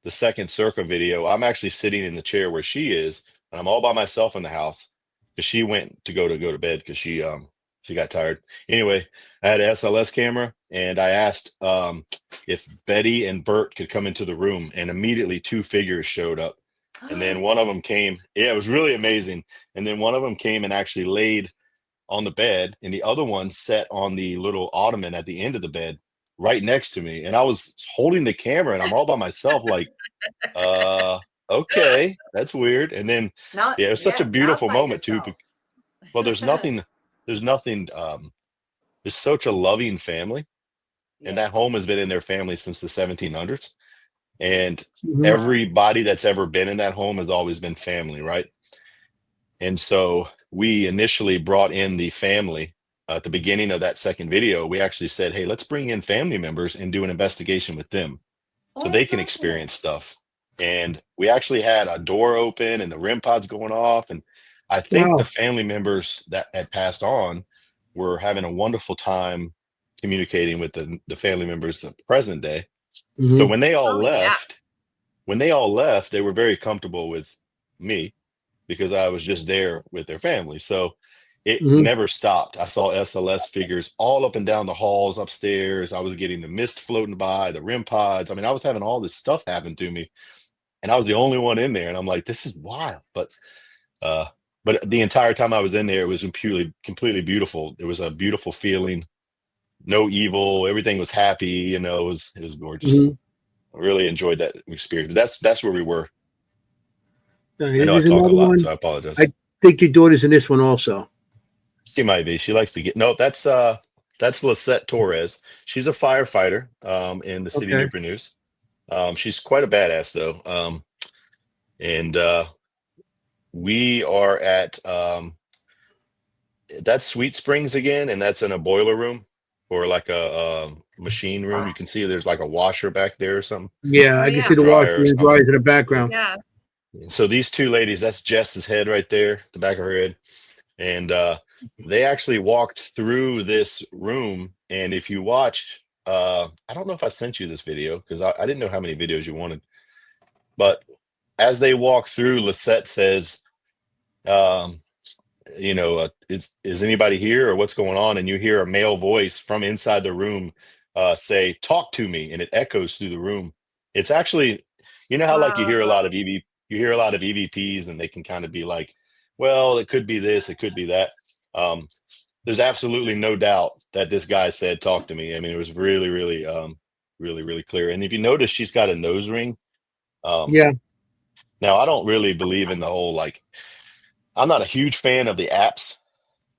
second Circa video. I'm actually sitting in the chair where she is, and I'm all by myself in the house because she went to go to bed because she got tired. Anyway, I had an SLS camera, and I asked if Betty and Bert could come into the room, and immediately 2 figures showed up. And then one of them came. Yeah, it was really amazing. And then one of them came and actually laid on the bed, and the other one sat on the little ottoman at the end of the bed right next to me. And I was holding the camera, and I'm all by myself, like, okay, that's weird. And then, Not yeah, it was such a yeah, not beautiful by moment too. yourself. Well, there's nothing, there's such a loving family, and Yeah. that home has been in their family since the 1700s. And Mhm. everybody that's ever been in that home has always been family, right? And so we initially brought in the family at the beginning of that second video. We actually said, hey, let's bring in family members and do an investigation with them so Oh, they that's can awesome. experience stuff. And we actually had a door open and the REM pods going off. And I think Wow. the family members that had passed on were having a wonderful time communicating with the family members of the present day. So Mhm. when they all Oh, yeah. left, they were very comfortable with me because I was just there with their family. So it Mhm. never stopped. I saw SLS figures all up and down the halls upstairs. I was getting the mist floating by, the REM pods. I mean, I was having all this stuff happen to me, and I was the only one in there. And I'm like, this is wild. Uh, but the entire time I was in there, it was completely beautiful. It was a beautiful feeling. No evil. Everything was happy. It was gorgeous. Mhm. I really enjoyed that experience. That's where we were. I know I There's talk a another lot, one. so I apologize. I think your daughter's in this one also. She might be. She likes to get no. That's Lisette Torres. She's a firefighter in the city of Okay. Newport News. She's quite a badass though. And we are at that's Sweet Springs again, and that's in a boiler room or like a machine room. You can see there's like a washer back there or something, Yeah, Oh, I can yeah. see the dryer washer or and something. dryers in the background. Yeah. So these two ladies, that's Jess's head right there, the back of her head. And they actually walked through this room. And if you watch, I don't know if I sent you this video because I didn't know how many videos you wanted. But as they walk through, Lisette says, um, is anybody here or what's going on? And you hear a male voice from inside the room say, talk to me. And it echoes through the room. It's actually, how like you hear a lot of EVPs and they can kind of be like, well, it could be this, it could be that. There's absolutely no doubt that this guy said, talk to me. I mean, it was really, really, really, really clear. And if you notice, she's got a nose ring. Yeah. Now, I don't really believe in the whole, I'm not a huge fan of the apps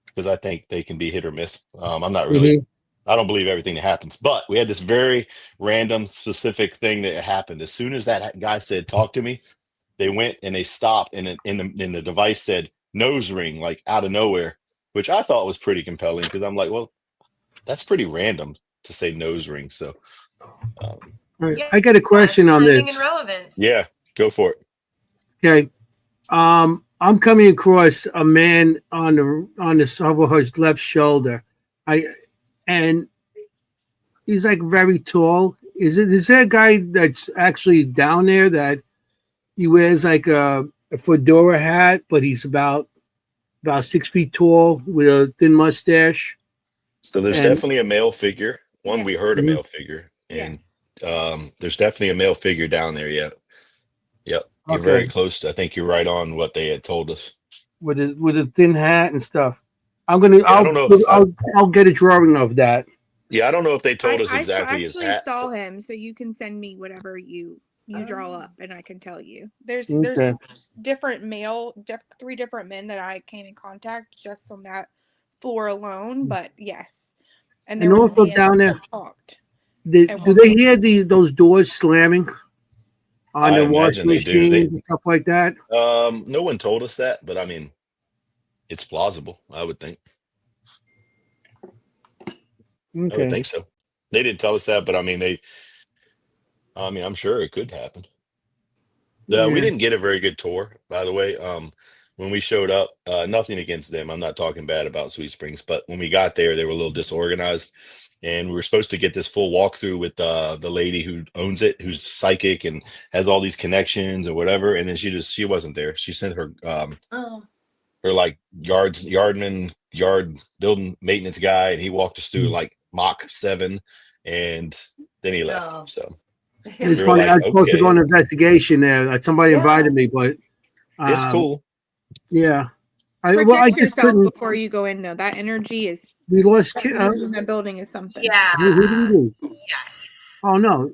because I think they can be hit or miss. I'm not really, Mhm. I don't believe everything that happens, but we had this very random, specific thing that happened. As soon as that guy said, talk to me, they went and they stopped and the device said nose ring, like out of nowhere, which I thought was pretty compelling because I'm like, well, that's pretty random to say nose ring. So, All right. I got a question on Timing this. and relevance. yeah, go for it. Okay. I'm coming across a man on his left shoulder. And he's like very tall. Is there a guy that's actually down there that he wears like a fedora hat, but he's about 6 feet tall with a thin mustache? So there's And definitely a male figure. One, we heard a Mhm. male figure, and Yes. there's definitely a male figure down there. Yeah. Yep. You're Okay, very close to, I think you're right on what they had told us. with a thin hat and stuff. I'm gonna Yeah, I don't know if I'll get a drawing of that. yeah, I don't know if they told I, us I exactly his actually hat. saw him, so you can send me whatever you draw up, and I can tell you. There's Okay. different three different men that I came in contact just on that floor alone. But yes, and there And was a also man down there, that talked. do at they one point. hear those doors slamming on I the imagine washing they do. machines and stuff like that? No one told us that, but I mean, it's plausible, I would think. I would Okay. think so. They didn't tell us that, but I mean, I'm sure it could happen. We Yeah. didn't get a very good tour, by the way. When we showed up, nothing against them. I'm not talking bad about Sweet Springs, but when we got there, they were a little disorganized, and we were supposed to get this full walkthrough with the lady who owns it, who's psychic and has all these connections or whatever. And then she wasn't there. She sent her Oh, her like yard building maintenance guy, and he walked us through like Mach 7, and then he left. no. So It's we were funny. I like, was supposed to go okay, on an investigation there. Somebody Yeah. invited me, but it's cool. yeah. I Protect just yourself couldn't. before you go in. Though that energy is We lost. in that building is something. Yeah. Who did we lose? Yes. Oh no,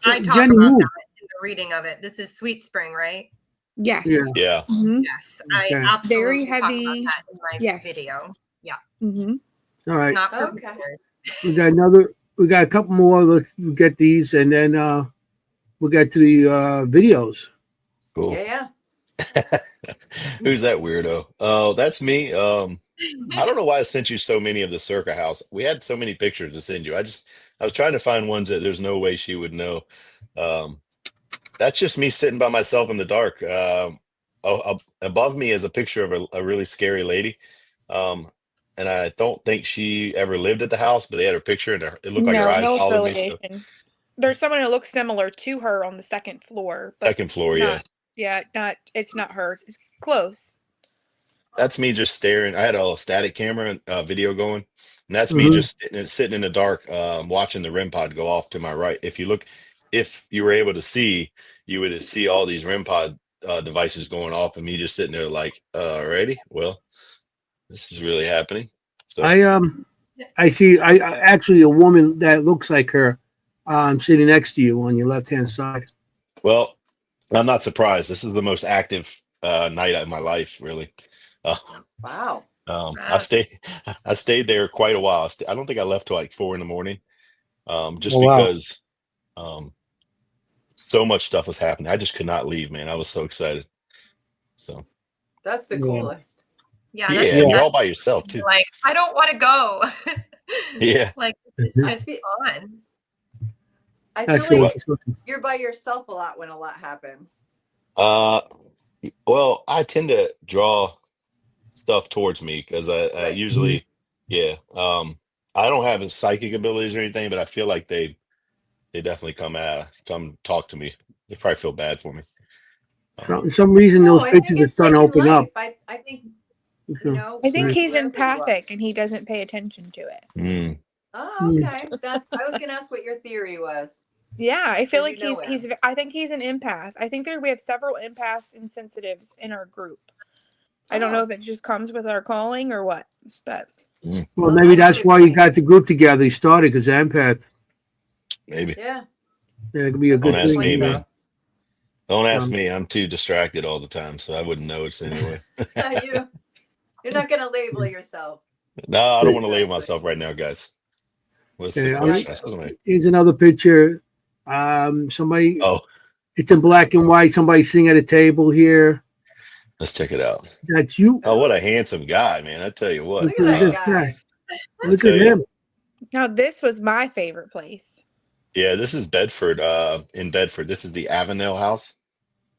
I talk Jenny about moved. that in the reading of it. This is Sweet Spring, right? Yes. Yeah. Yeah. Mhm. Yes. Okay. I absolutely Very talk about heavy. that in my Yes. video. Yeah. Mhm. All right. Not for Okay. beginners. We got a couple more. Let's get these, and then we'll get to the videos. Cool. Yeah. Who's that weirdo? Oh, that's me. I don't know why I sent you so many of the Circa house. We had so many pictures to send you. I was trying to find ones that there's no way she would know. That's just me sitting by myself in the dark. above me is a picture of a really scary lady. Um, and I don't think she ever lived at the house, but they had her picture and it looked like her No, eyes no followed me. So affiliation. There's someone who looks similar to her on the second floor, but second floor, yeah. not. Yeah, not. It's not her. It's close. That's me just staring. I had a static camera video going, and that's me Mhm. just sitting in the dark, watching the REM pod go off to my right. If you were able to see, you would see all these REM pod devices going off, and me just sitting there like, "Alrighty, well, this is really happening." So, I see. I actually a woman that looks like her, sitting next to you on your left hand side. well, I'm not surprised. This is the most active night of my life, really. Uh, Wow. I stayed I stayed there quite a while. I don't think I left till like 4 in the morning, just Oh wow! because um, so much stuff was happening. I just could not leave, man. I was so excited. So That's the Yeah. coolest. Yeah, yeah, that's and Yeah. you're all by yourself too. like I don't want to go. Yeah. Like it's Mhm. just fun. I That's feel what like she's looking. you're by yourself a lot when a lot happens. Uh, well, I tend to draw stuff towards me because I Right. usually, yeah. I don't have his psychic abilities or anything, but I feel like they definitely come talk to me. They probably feel bad for me. For some reason, No, those I think pictures are it's starting like to in open up. life. I think, So, I think he's wherever you are. empathic and he doesn't pay attention to it. Mm. Oh, okay. I was gonna ask what your theory was. Yeah, I feel Did like you know he's. him? I think he's an empath. I think we have several empaths and sensitives in our group. I don't know Oh. if it just comes with our calling or what, but well, Well, maybe that's that's why you good. got the group together. You started because empath. Maybe. Yeah. Yeah, it could be a That's good Don't a good ask thing. me, point, man. Don't ask Um, me. I'm too distracted all the time, so I wouldn't notice anyway. you, you're not gonna label yourself. No, I don't want to label Exactly. myself right now, guys. What's the Yeah, question? here's another picture. Somebody. Oh, It's in black and white. Somebody sitting at a table here. let's check it out. That's you. Oh, what a handsome guy, man! I tell you what. Look at that this guy. Look tell at you. him. now this was my favorite place. Yeah, this is Bedford. In Bedford, this is the Avenel House.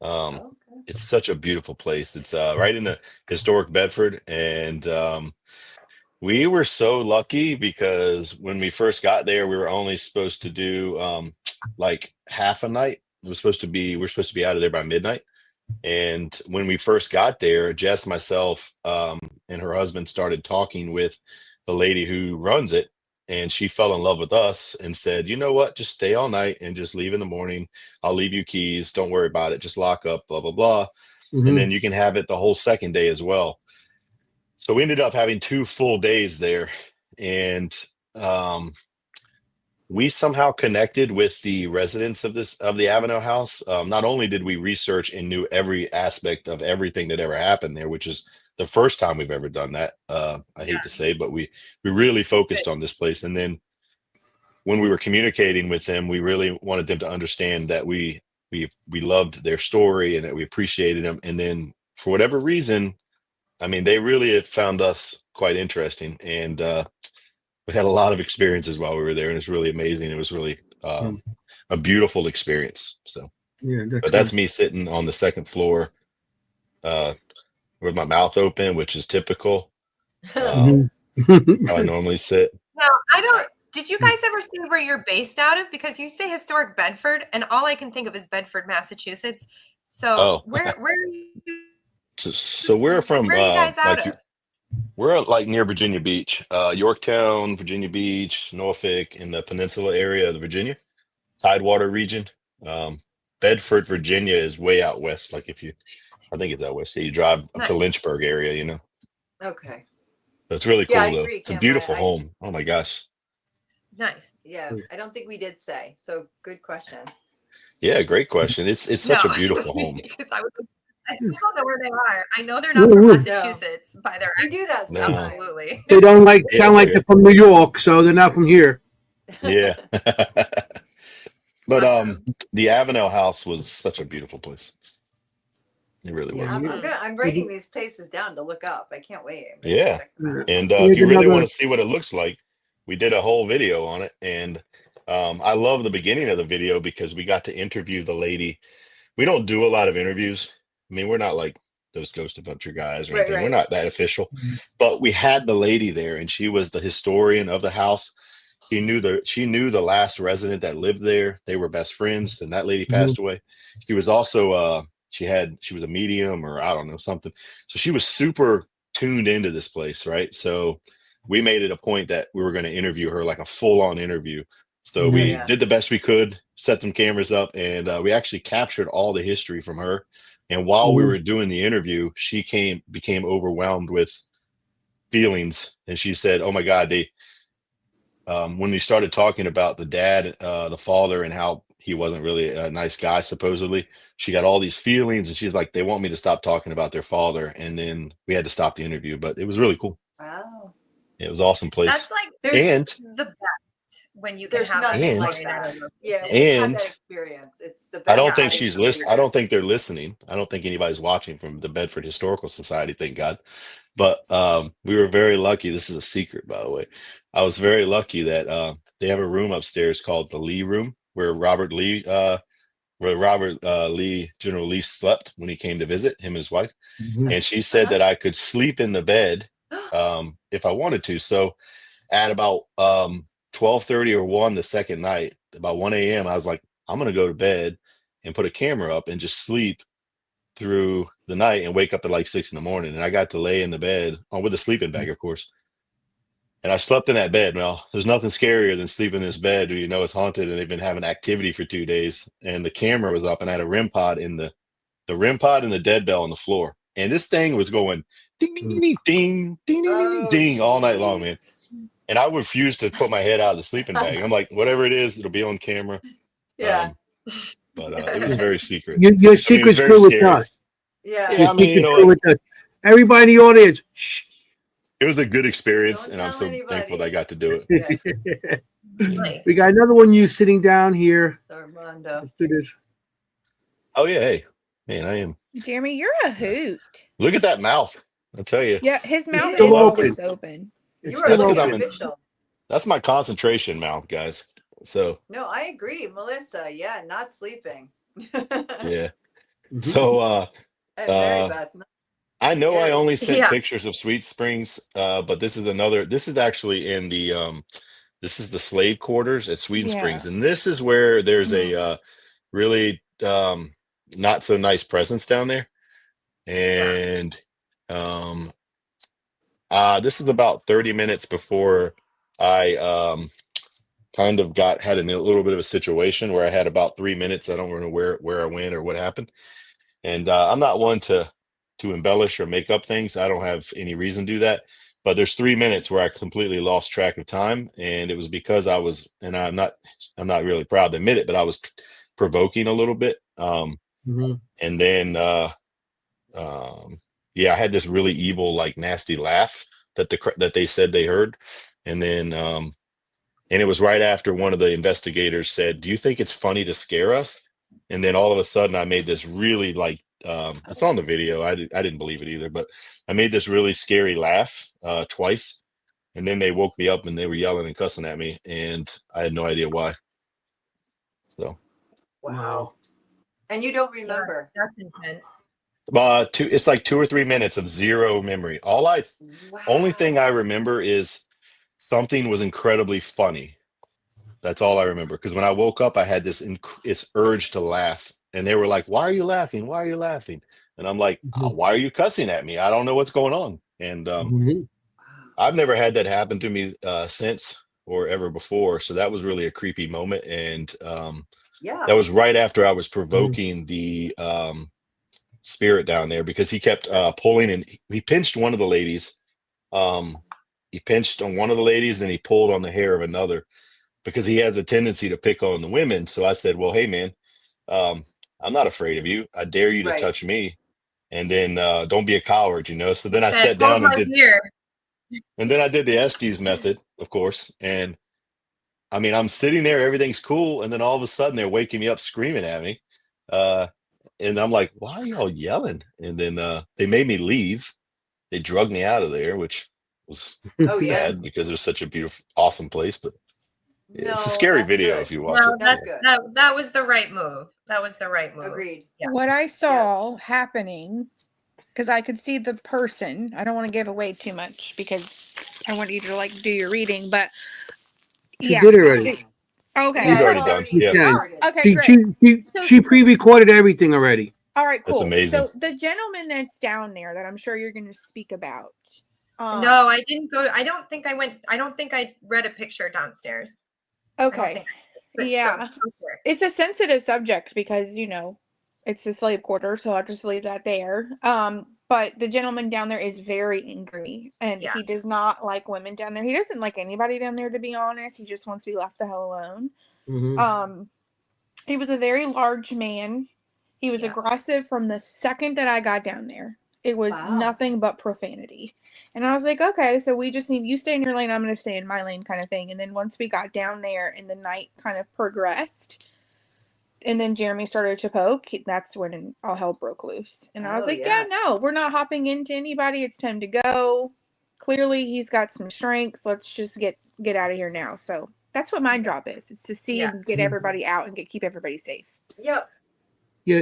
Um, Okay. it's such a beautiful place. It's right in the historic Bedford, and we were so lucky because when we first got there, we were only supposed to do like half a night. We're supposed to be out of there by midnight. And when we first got there, Jess, myself, and her husband started talking with the lady who runs it, and she fell in love with us and said, "You know what? Just stay all night and just leave in the morning. I'll leave you keys. Don't worry about it. Just lock up, blah blah blah, and Mhm. then you can have it the whole second day as well." So we ended up having 2 full days there, and um, we somehow connected with the residents of the Avenel house. Not only did we research and knew every aspect of everything that ever happened there, which is the first time we've ever done that. I hate to say, but we really focused on this place. And then when we were communicating with them, we really wanted them to understand that we loved their story and that we appreciated them. And then for whatever reason, I mean, they really have found us quite interesting, and we had a lot of experiences while we were there, and it's really amazing. It was really a beautiful experience. So, Yeah, but that's me sitting on the second floor uh, with my mouth open, which is typical. Mhm. How I normally sit. Now, I don't. Did you guys ever see where you're based out of? Because you say historic Bedford, and all I can think of is Bedford, Massachusetts. So Oh, where are you? so we're from Where are you guys out like of? we're like near Virginia Beach, Yorktown, Virginia Beach, Norfolk, in the peninsula area of Virginia, Tidewater region. Um, Bedford, Virginia is way out west. Like I think it's out west. You drive up to Nice. Lynchburg area, Okay. So it's really Yeah, cool I though. agree, It's a Kim. beautiful I home. Oh my gosh. Nice. yeah, I don't think we did say. So good question. Yeah, great question. It's No, such a beautiful home. because I still don't know where they are. I know they're not from Woo-woo. Massachusetts by their We do that accents. No. sometimes. Absolutely. They don't Yeah, sound like okay. they're from New York, so they're not from here. Yeah. But Awesome. the Avenel house was such a beautiful place. It really Yeah, was. I'm writing these places down to look up. I can't wait. I'm gonna Yeah. check them out. And if Here's you really another. want to see what it looks like, we did a whole video on it. And I love the beginning of the video because we got to interview the lady. We don't do a lot of interviews. I mean, we're not like those Ghost Adventure guys or Right, anything. We're right. not that official, but we had the lady there, and she was the historian of the house. She knew the last resident that lived there. They were best friends, and that lady passed away. She was also she was a medium, or I don't know, something. So she was super tuned into this place, right? So we made it a point that we were going to interview her, like a full-on interview. So we Yeah. did the best we could, set some cameras up, and we actually captured all the history from her. And while we were doing the interview, she became overwhelmed with feelings, and she said, "Oh my God, when we started talking about the dad, the father, and how he wasn't really a nice guy, supposedly, she got all these feelings, and she's like, they want me to stop talking about their father." And then we had to stop the interview, but it was really cool. Wow. It was an awesome place. That's like And the best when you can There's have that nothing And- like story in that. another Yeah, location. we've had and that experience. It's the best. I don't think kind of she's listening. I experience. don't think they're listening. I don't think anybody's watching from the Bedford Historical Society, thank God. But we were very lucky. This is a secret, by the way. I was very lucky that they have a room upstairs called the Lee Room, where General Lee slept when he came to visit, him and his wife. And she said that I could sleep in the bed if I wanted to. So at about 12:30 or 1 the second night, about 1 a.m., I was like, I'm going to go to bed and put a camera up and just sleep through the night and wake up at like 6 in the morning. And I got to lay in the bed with a sleeping bag, of course. And I slept in that bed. Well, there's nothing scarier than sleeping in this bed where you know it's haunted and they've been having activity for 2 days. And the camera was up, and I had a REM pod in the REM pod and the dead bell on the floor. And this thing was going ding, ding, ding, ding, ding, ding, ding, ding, ding all night long, man. And I refused to put my head out of the sleeping bag. I'm like, whatever it is, it'll be on camera. Yeah. But it was very secret. Your secret's very good with scary. us. Yeah. Yeah, Your I mean, you secret's know good what? with us. Everybody in the audience, shh. It was a good experience, Don't and I'm tell so anybody. thankful that I got to do it. Yeah. Nice. We got another one you sitting down here. Armando. Let's do this. Oh yeah, hey, man, I am. Jeremy, you're a hoot. Look at that mouth. I'll tell you. Yeah, his mouth is still always open. It's You are still That's 'cause looking I'm open. in- official. That's my concentration mouth, guys. So No, I agree, Melissa. Yeah, not sleeping. yeah. Mhm. So And Mary Beth. I know I Scary. only sent Yeah. pictures of Sweet Springs, but this is actually in the this is the slave quarters at Sweet Yeah. Springs, and this is where there's a really not so nice presence down there. And this is about 30 minutes before I kind of had a little bit of a situation where I had about 3 minutes. I don't know where I went or what happened. And I'm not one to embellish or make up things. I don't have any reason to do that. But there's 3 minutes where I completely lost track of time, and it was because I was, and I'm not really proud to admit it, but I was provoking a little bit. Mhm. And then yeah, I had this really evil, like nasty laugh that they said they heard, and then and it was right after one of the investigators said, "Do you think it's funny to scare us?" And then all of a sudden, I made this really like it's on the video. I didn't believe it either, but I made this really scary laugh twice, and then they woke me up and they were yelling and cussing at me, and I had no idea why. So Wow. And you don't remember. That's intense. it's like 2 or 3 minutes of zero memory. Only thing I remember is something was incredibly funny. That's all I remember. Because when I woke up, I had this urge to laugh, and they were like, "Why are you laughing? Why are you laughing?" And I'm like, "Why are you cussing at me? I don't know what's going on." And Mhm. I've never had that happen to me since or ever before. So that was really a creepy moment. And Yeah. that was right after I was provoking the spirit down there, because he kept pulling, and he pinched one of the ladies. He pinched on one of the ladies, and he pulled on the hair of another, because he has a tendency to pick on the women. So I said, "Well, hey man, I'm not afraid of you. I dare you to Right. touch me. And then don't be a coward, you know." So then I Said, sat down "Hold my beer." and then I did the Estes method, of course. And I mean, I'm sitting there, everything's cool, and then all of a sudden they're waking me up screaming at me. And I'm like, "Why are y'all yelling?" And then they made me leave. They drugged me out of there, which was Oh, yeah. sad because it was such a beautiful, awesome place. But it's a No, scary that's video good. if you watch No, it. That's good. that was the right move. That was the right move. Agreed. Yeah. What I saw happening because I could see the person. I don't want to give away too much because I want you to like do your reading, but She yeah. did already. Okay. She's Yeah, already it's done. You Yeah, can. recorded. Okay, She, great. So she pre-recorded everything already. all right, that's cool. amazing. So the gentleman that's down there that I'm sure you're going to speak about. No, I didn't go. I don't think I went. I don't think I read a picture downstairs. I don't Okay. think. But, Yeah. so, go for it. It's a sensitive subject because, it's a slave quarter, so I'll just leave that there. But the gentleman down there is very angry and Yeah. he does not like women down there. He doesn't like anybody down there, to be honest. He just wants to be left the hell alone. Mm-hmm. He was a very large man. He was Yeah. aggressive from the second that I got down there. It was Wow. nothing but profanity. And I was like, okay, so we just need you stay in your lane, I'm going to stay in my lane kind of thing. And then once we got down there and the night kind of progressed, and then Jeremy started to poke, that's when all hell broke loose. And I was Oh, like, yeah. no, we're not hopping into anybody. It's time to go. Clearly, he's got some strength. Let's just get out of here now. So that's what my job is. It's to see Yeah. and get everybody out and keep everybody safe. Yep. Yeah,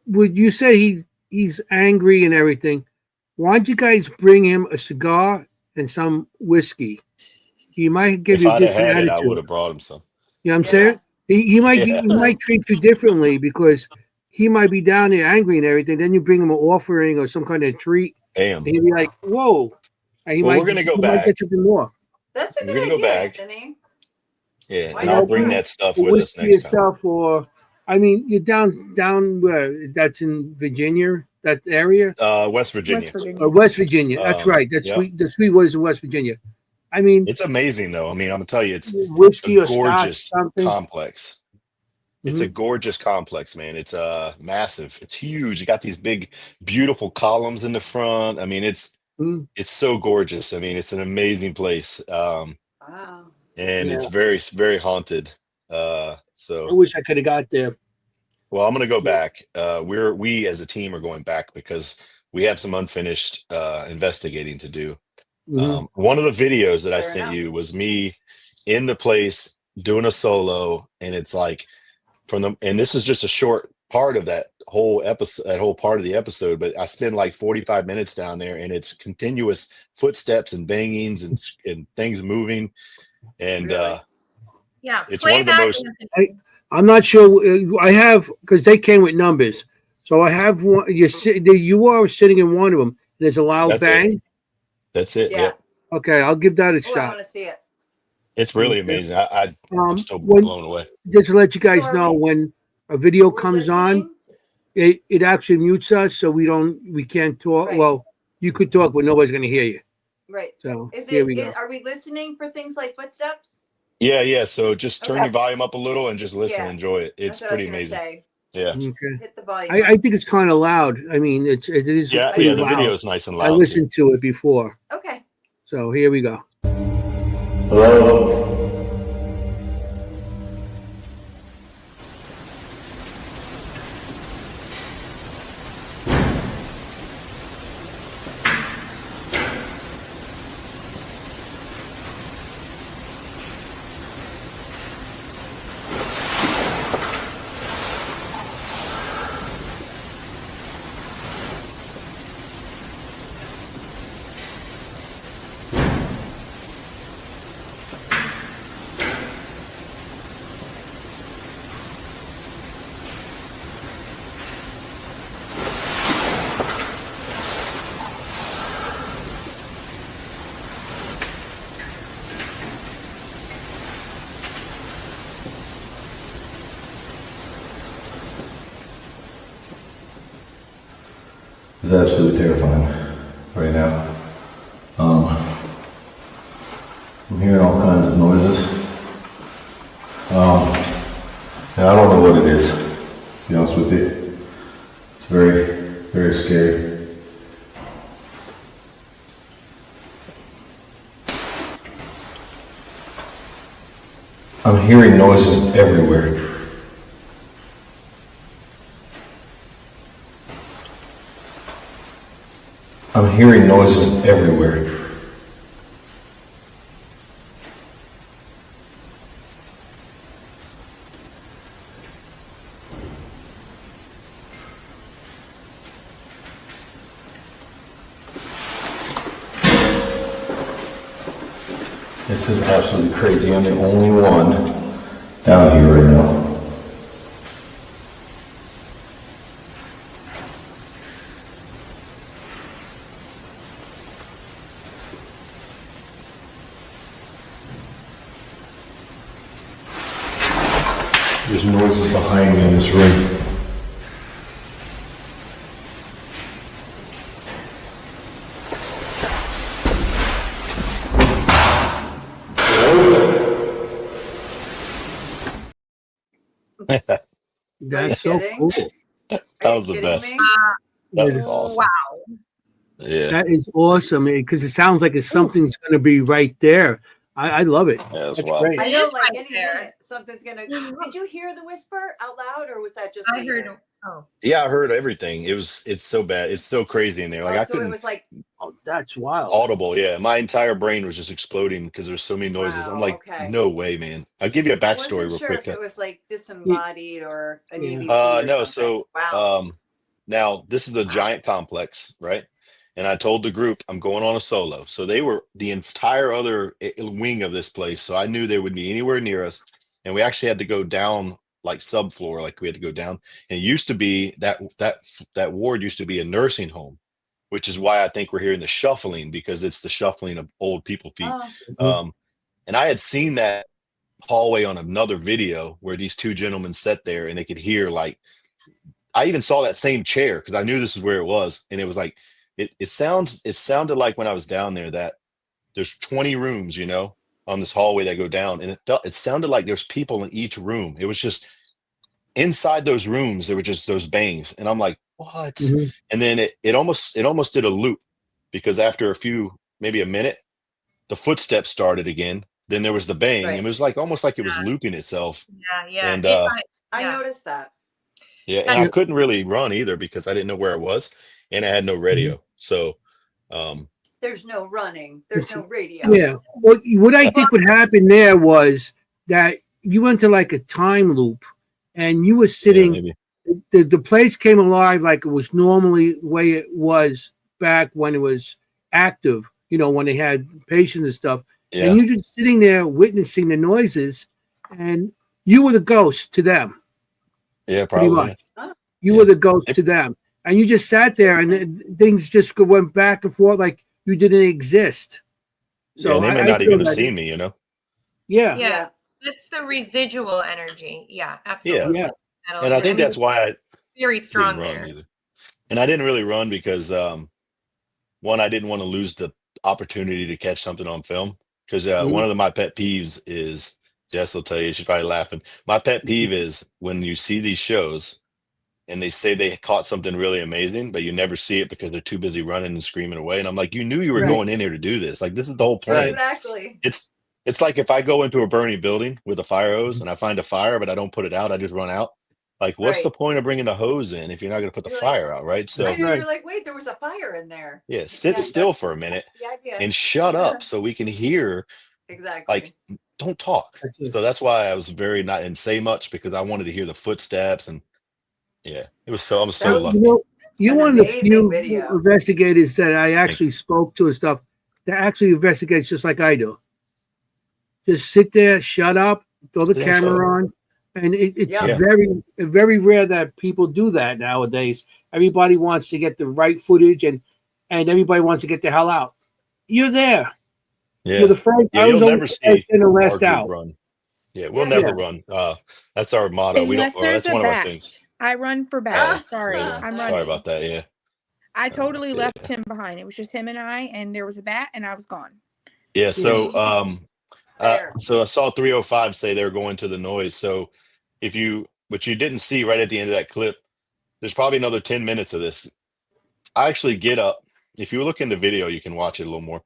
would you say he's angry and everything? Why don't you guys bring him a cigar and some whiskey? He might give If you a I'd have different had it, I attitude. would have brought him some. You know what I'm Yeah. saying? He might Yeah. he might treat you differently because he might be down there angry and everything. Then you bring him an offering or some kind of treat, Damn. and he'll be like, "Whoa!" And he Well, might we're gonna go he might back. get something more. That's a We're good gonna go idea, back. Anthony. Yeah, Why and You I'll know, not? bring that stuff for with us whiskey and next time. stuff, or I mean, you're down where? That's in Virginia, that area, West Virginia. West Virginia. or West Virginia. That's right. That's Yep. sweet. The Sweetwaters in West Virginia. I mean, It's amazing though. I mean, I'm gonna tell you, it's a whiskey or scotch, gorgeous something. complex. It's a gorgeous complex, man. It's massive. It's huge. You got these big, beautiful columns in the front. I mean, it's Mhm. so gorgeous. I mean, it's an amazing place. Wow. And Yeah. it's very, very haunted. I So wish I could have got there. well, I'm gonna go back. We as a team are going back because we have some unfinished investigating to do. Mhm. One of the videos that I Fair sent enough. you was me in the place doing a solo, and it's like and this is just a short part of that whole episode, that whole part of the episode, but I spend like 45 minutes down there, and it's continuous footsteps and bangings and things moving, and Really? Yeah. it's Play one of the that. most. I'm not sure. I have because they came with numbers, so I have one. You are sitting in one of them. There's a loud That's it. bang. That's it. Yeah. Yep. Okay, I'll give that a Oh, I shot. want to see it. It's really Okay. amazing. I'm still When blown away. just to let you guys So are know, we- when a video We're comes on, listening? it actually mutes us, so we can't talk. Right. Well, you could talk, but nobody's going to hear you. Right. So Is here it? we go. Are we listening for things like footsteps? Yeah. So just turn Okay. your volume up a little and just listen Yeah. and enjoy it. It's That's what pretty I was amazing. gonna say. Yeah. Okay. Hit the volume. I think it's kind of loud. I mean, it is Yeah. pretty Yeah. The loud. video is nice and I loud. listened to it before, Okay. so here we go. Hello? It's absolutely terrifying right now. I'm hearing all kinds of noises. And I don't know what it is, to be honest with you. It's very, very scary. I'm hearing noises everywhere. I'm hearing noises everywhere. This is absolutely crazy. I'm the only one down here right now. There's noises behind me in this room. That's so kidding? cool. That Are was you the kidding best. me? That Yeah. was awesome. Wow. Yeah, That is awesome because it sounds like it's something's going to be right there. I love it. yeah, that's That's wild. great. I It know, is like right any there. minute, something's gonna. Did you hear the whisper out loud, or was that just I later? heard. Oh, Yeah, I heard everything. It's so bad. It's so crazy in there. Like Oh, I so it couldn't was like, Oh, that's wild. audible. Yeah, my entire brain was just exploding because there's so many noises. I'm wow, like, okay. no way, man. I'll give you a I backstory wasn't real sure quick. if it was like disembodied or an Yeah. EVP or No, something. so Wow. now this is a giant complex, right? And I told the group I'm going on a solo. So they were the entire other wing of this place. So I knew they wouldn't be anywhere near us. And we actually had to go down like subfloor, like we had to go down. And it used to be that ward used to be a nursing home, which is why I think we're hearing the shuffling because it's the shuffling of old people feet. Oh, Mhm. And I had seen that hallway on another video where these two gentlemen sat there and they could hear like I even saw that same chair because I knew this is where it was, and it was like it sounded like when I was down there that there's 20 rooms, on this hallway that go down, and it sounded like there's people in each room. It was just inside those rooms there were just those bangs, and I'm like, what? Mhm. And then it almost did a loop because after maybe a minute, the footsteps started again. Then there was the bang, and right. it was like almost like it was looping itself. yeah. And I Yeah. noticed that. yeah, and That's I couldn't really run either because I didn't know where I was, and I had no radio. So, um, There's no running. There's It's- no radio. Yeah. What I think would happen there was that you went to like a time loop and you were yeah, sitting, maybe. the place came alive like it was normally the way it was back when it was active, when they had patients and stuff. Yeah, And you're just sitting there witnessing the noises and you were the ghost to them, yeah, pretty probably. much. Huh? You Yeah. were the ghost They- to them. And you just sat there and things just went back and forth like you didn't exist. Yeah, So and they may I not feel even have that, seen me. yeah. Yeah. That's the residual energy. Yeah, Yeah, absolutely. Yeah. That'll and I do it. think that's why I Very didn't strong run there. either. And I didn't really run because one, I didn't want to lose the opportunity to catch something on film. Because one of my pet peeves is Jess will tell you, she's probably laughing. My pet peeve is when you see these shows and they say they caught something really amazing, but you never see it because they're too busy running and screaming away. And I'm like, you knew you were Right. going in here to do this. Like, this is the whole plan. Exactly. It's like if I go into a burning building with a fire hose and I find a fire, but I don't put it out, I just run out. Like, what's the Right. point of bringing the hose in if you're not going to put the You're like, fire out, right? I So, know Right. you're like, wait, there was a fire in there. yeah, sit Yeah, still that's for a minute the idea. and shut up so we can hear. Exactly. Like, don't talk. That's it. So that's why I was very not and say much because I wanted to hear the footsteps and yeah, I'm That so was lucky. You're an one of the amazing few video. investigators that I actually spoke to and stuff that actually investigates just like I do. Just sit there, shut up, throw the Sit and shut camera on. And it's Yeah. very rare that people do that nowadays. Everybody wants to get the right footage and everybody wants to get the hell out. You're there. Yeah. You're the first. Yeah, I you'll was never always the see first and the our last group out. run. Yeah, we'll Yeah. never Yeah. run. That's our motto. We don't. Unless there's That's a one of our bat. things. I run for Oh, bat. Sorry, yeah. I'm Sorry running. about that. Yeah. I totally yeah. left him behind. It was just him and I, and there was a bat, and I was gone. Yeah. So, Fair. so I saw 305 say they're going to the noise. So, what you didn't see right at the end of that clip, there's probably another 10 minutes of this. I actually get up. If you look in the video, you can watch it a little more.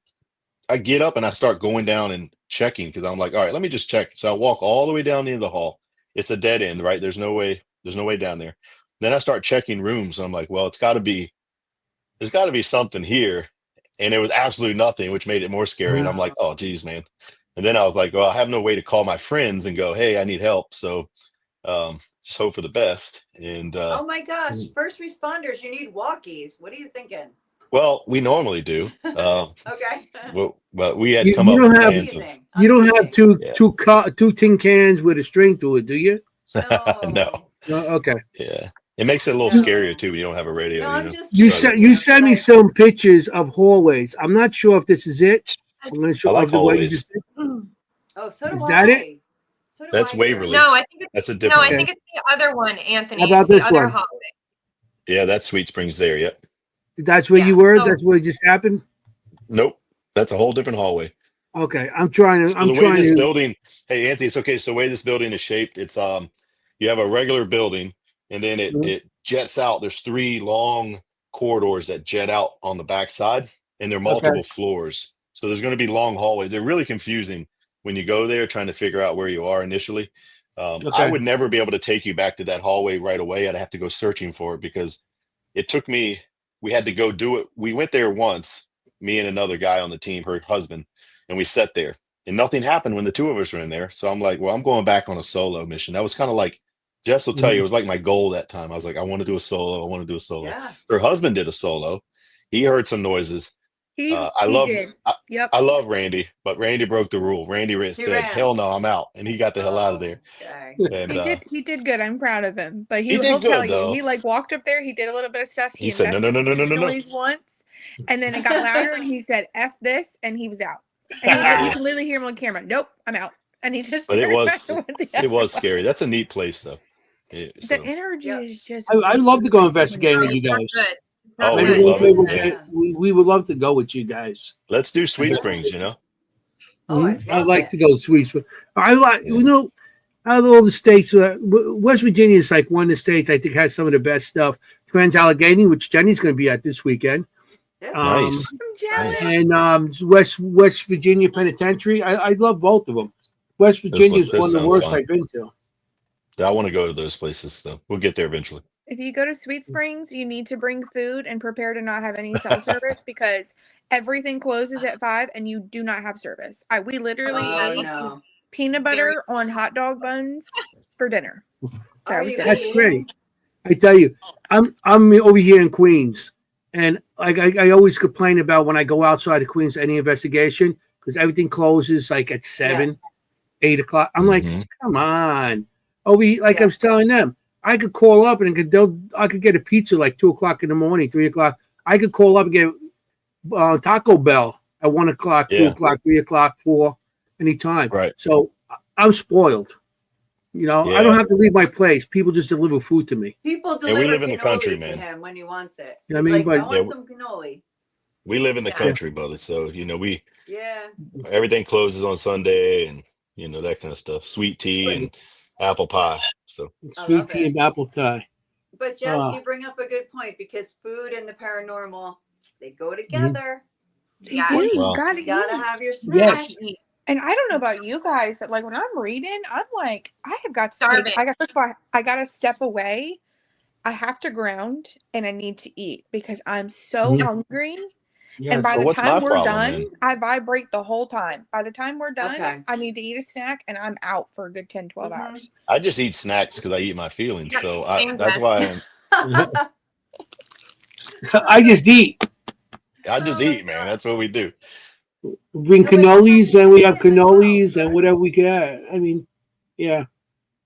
I get up and I start going down and checking because I'm like, all right, let me just check. So I walk all the way down the end of the hall. It's a dead end, right? There's no way down there. Then I start checking rooms. And I'm like, well, there's got to be something here. And it was absolutely nothing, which made it more scary. And I'm like, oh, geez, man. And then I was like, well, I have no way to call my friends and go, hey, I need help. So just hope for the best. And Oh my gosh, first responders, you need walkies. What are you thinking? Well, we normally do. Okay. But we had You, come you up with don't have plans of you don't have yeah. two tin cans with a string to it, do you? No. No, okay. Yeah. It makes it a little You, scarier No. too when you don't have a radio, No, you I'm know. just you Try to sent teasing you you, but sent me some pictures of hallways. I'm not sure if this is it. I'm going to I show like of the what you hallways. just did. oh, so do Is that it? I. So do That's I, dear. Waverly. No, I think That's a it's no, different I one. Okay. think it's the other one, How Anthony. It's about the this other one? hallway. Yeah, that's Sweet Springs there. Yep. That's where Yeah. you were. So That's where it just happened. Nope. That's a whole different hallway. Okay, I'm trying to. So I'm the way trying this to. building, hey Anthony, it's okay. So the way this building is shaped, it's you have a regular building and then it jets out. There's three long corridors that jet out on the backside and they're Okay. multiple floors. So there's going to be long hallways. They're really confusing when you go there trying to figure out where you are initially. I Okay. would never be able to take you back to that hallway right away. I'd have to go searching for it because it took me, we had to go do it. We went there once, me and another guy on the team, her husband, and we sat there and nothing happened when the two of us were in there. So I'm like, well, I'm going back on a solo mission. That was kind of like, Jess will tell you, it was like my goal that time. I was like, I want to do a solo. I want to do a solo. Yeah. Her husband did a solo. He heard some noises. He did. Yep. I love Randy, but Randy broke the rule. Randy said, ran. hell no, I'm out. And he got the hell out of there. Okay. And He did good. I'm proud of him. But he he'll did tell good, you, though. he like walked up there, he did a little bit of stuff. He said, no, no, no, no, no, investigated the no, no. noise once, and then it got louder, and he said, F this, and he was out. And you can literally hear him on camera. Nope, I'm out. And he just But it turned was back and went the it other was way. scary. That's a neat place, though. The So, energy Yep. is just I'd love to go investigating with you it's not guys. good. It's not oh, Maybe we good. would love maybe it. Yeah. we would love to go with you guys. Let's do Sweet Springs, you know? Oh, I'd I'd love like it. to go to Sweet Springs. I like Yeah. you know, out of all the states, West Virginia is like one of the states I think has some of the best stuff. Trans Allegheny, which Jenny's going to be at this weekend. Yeah. Nice. I'm jealous. Nice. And West Virginia Penitentiary. I love both of them. West Virginia is Those one of the sound worst fun. I've been to. I want to go to those places, so we'll get there eventually. If you go to Sweet Springs, you need to bring food and prepare to not have any cell service because everything closes at 5 and you do not have service. We literally Oh, ate no. peanut butter on hot dog buns for dinner. Are was you good. That's eating? great. I tell you, I'm over here in Queens, and I always complain about when I go outside of Queens any investigation because everything closes like at 7, 8 o'clock. I'm like, come on. Over here, like I was telling them, I could call up and I could get a pizza like 2 o'clock in the morning, 3 o'clock. I could call up and get Taco Bell at 1 o'clock, 2 Yeah. o'clock, 3 o'clock, 4, anytime. Right. So I'm spoiled. You know, I don't have to leave my place. People just deliver food to me. People we deliver live in the cannoli country, to man. him when he wants it. You know what I He's mean? like, But- I want Yeah. some cannoli. We live in the Yeah. country, brother. So, you know, Yeah. everything closes on Sunday and, you know, that kind of stuff. Sweet tea and apple pie. So, Sweet love tea it. and apple pie. But Jess, Ah. you bring up a good point because food and the paranormal, they go together. Yeah. You do. Wow. You gotta You gotta eat. have your Yes. snacks. And I don't know about you guys, but like when I'm reading, I'm like, I have got to Starving. first of all, I gotta step away. I have to ground and I need to eat because I'm so Mhm. hungry. Yes. And by Well, the what's my time we're problem, done, man? I vibrate the whole time. By the time we're done, Okay. I need to eat a snack and I'm out for a good 10, 12 Mhm. hours. I just eat snacks because I eat my feelings. Yeah, So same that's breath. why I just eat. I just Oh my eat, man. God. That's what we do. Bring No, but cannolis, and we have that's well, cannolis and right? whatever we get. I mean, yeah,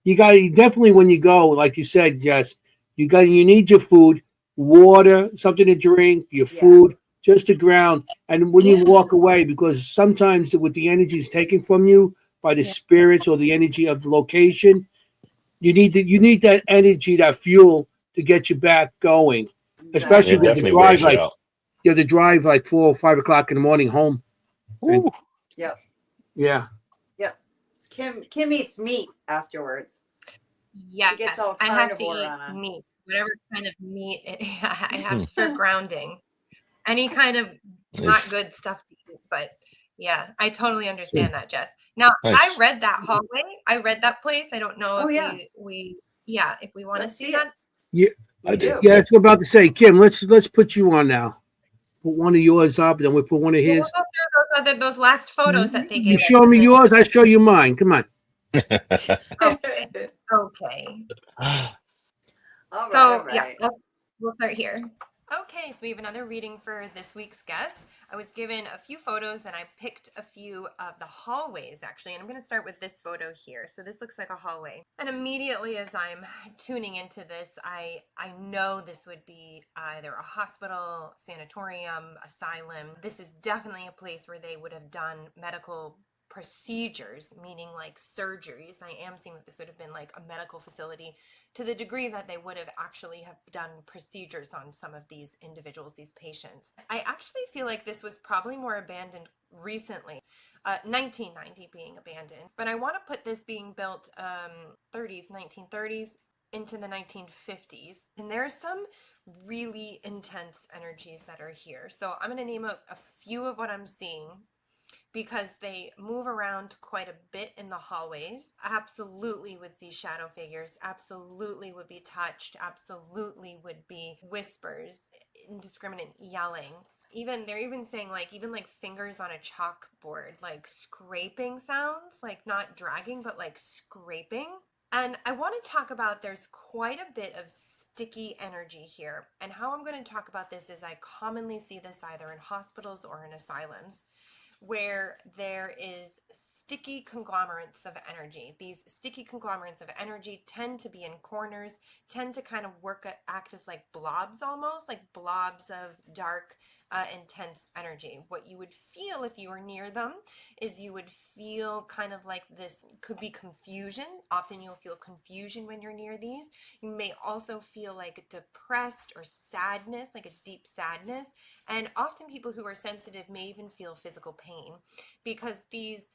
you got definitely when you go, like you said, Jess, you need your food, water, something to drink, your Yeah. food, just to ground. And when you Yeah. walk away, because sometimes with the energy is taken from you by the Yeah. spirits or the energy of the location, you need that energy, that fuel to get you back going. Especially It with the definitely drive, wears you like out. the drive like 4 or 5 o'clock in the morning home. And- Ooh. Yep. yeah. Yep. Kim eats meat afterwards. Yes, gets all I have to carnivore on us. eat meat, whatever kind of meat I have for grounding. Any kind of not It's good stuff to eat, but yeah, I totally understand that, Jess. Now, I nice. read that hallway. I read that place. I don't know Oh, if yeah. if we want to Let's see see that. I do. Yeah, that's what I'm about to say. Kim, let's put you on now. Put one of yours up, then we put one of We'll his. go through those last photos that they gave You us. show me yours, I show you mine. Come on. Okay. All So right. yeah, we'll start here. Okay, so we have another reading for this week's guest. I was given a few photos and I picked a few of the hallways actually, and I'm going to start with this photo here. So this looks like a hallway. And immediately as I'm tuning into this, I know this would be either a hospital, sanatorium, asylum. This is definitely a place where they would have done medical procedures, meaning like surgeries. I am seeing that this would have been like a medical facility to the degree that they would have actually have done procedures on some of these individuals, these patients. I actually feel like this was probably more abandoned recently, 1990 being abandoned, but I want to put this being built 1930s into the 1950s, and there's some really intense energies that are here. So I'm going to name a few of what I'm seeing, because they move around quite a bit in the hallways. Absolutely would see shadow figures, absolutely would be touched, absolutely would be whispers, indiscriminate yelling. They're even saying like fingers on a chalkboard, like scraping sounds, like not dragging, but like scraping. And I want to talk about, there's quite a bit of sticky energy here. And how I'm going to talk about this is I commonly see this either in hospitals or in asylums, where there is sticky conglomerates of energy. These sticky conglomerates of energy tend to be in corners, tend to kind of act as like blobs, almost like blobs of dark, intense energy. What you would feel if you were near them is you would feel kind of like this could be confusion. Often you'll feel confusion when you're near these. You may also feel like depressed or sadness, like a deep sadness. And often people who are sensitive may even feel physical pain, because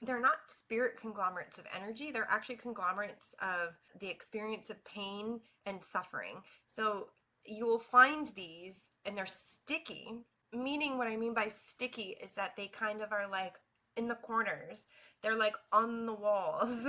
they're not spirit conglomerates of energy. They're actually conglomerates of the experience of pain and suffering. So you will find these and they're sticky, meaning what I mean by sticky is that they kind of are like in the corners. They're like on the walls.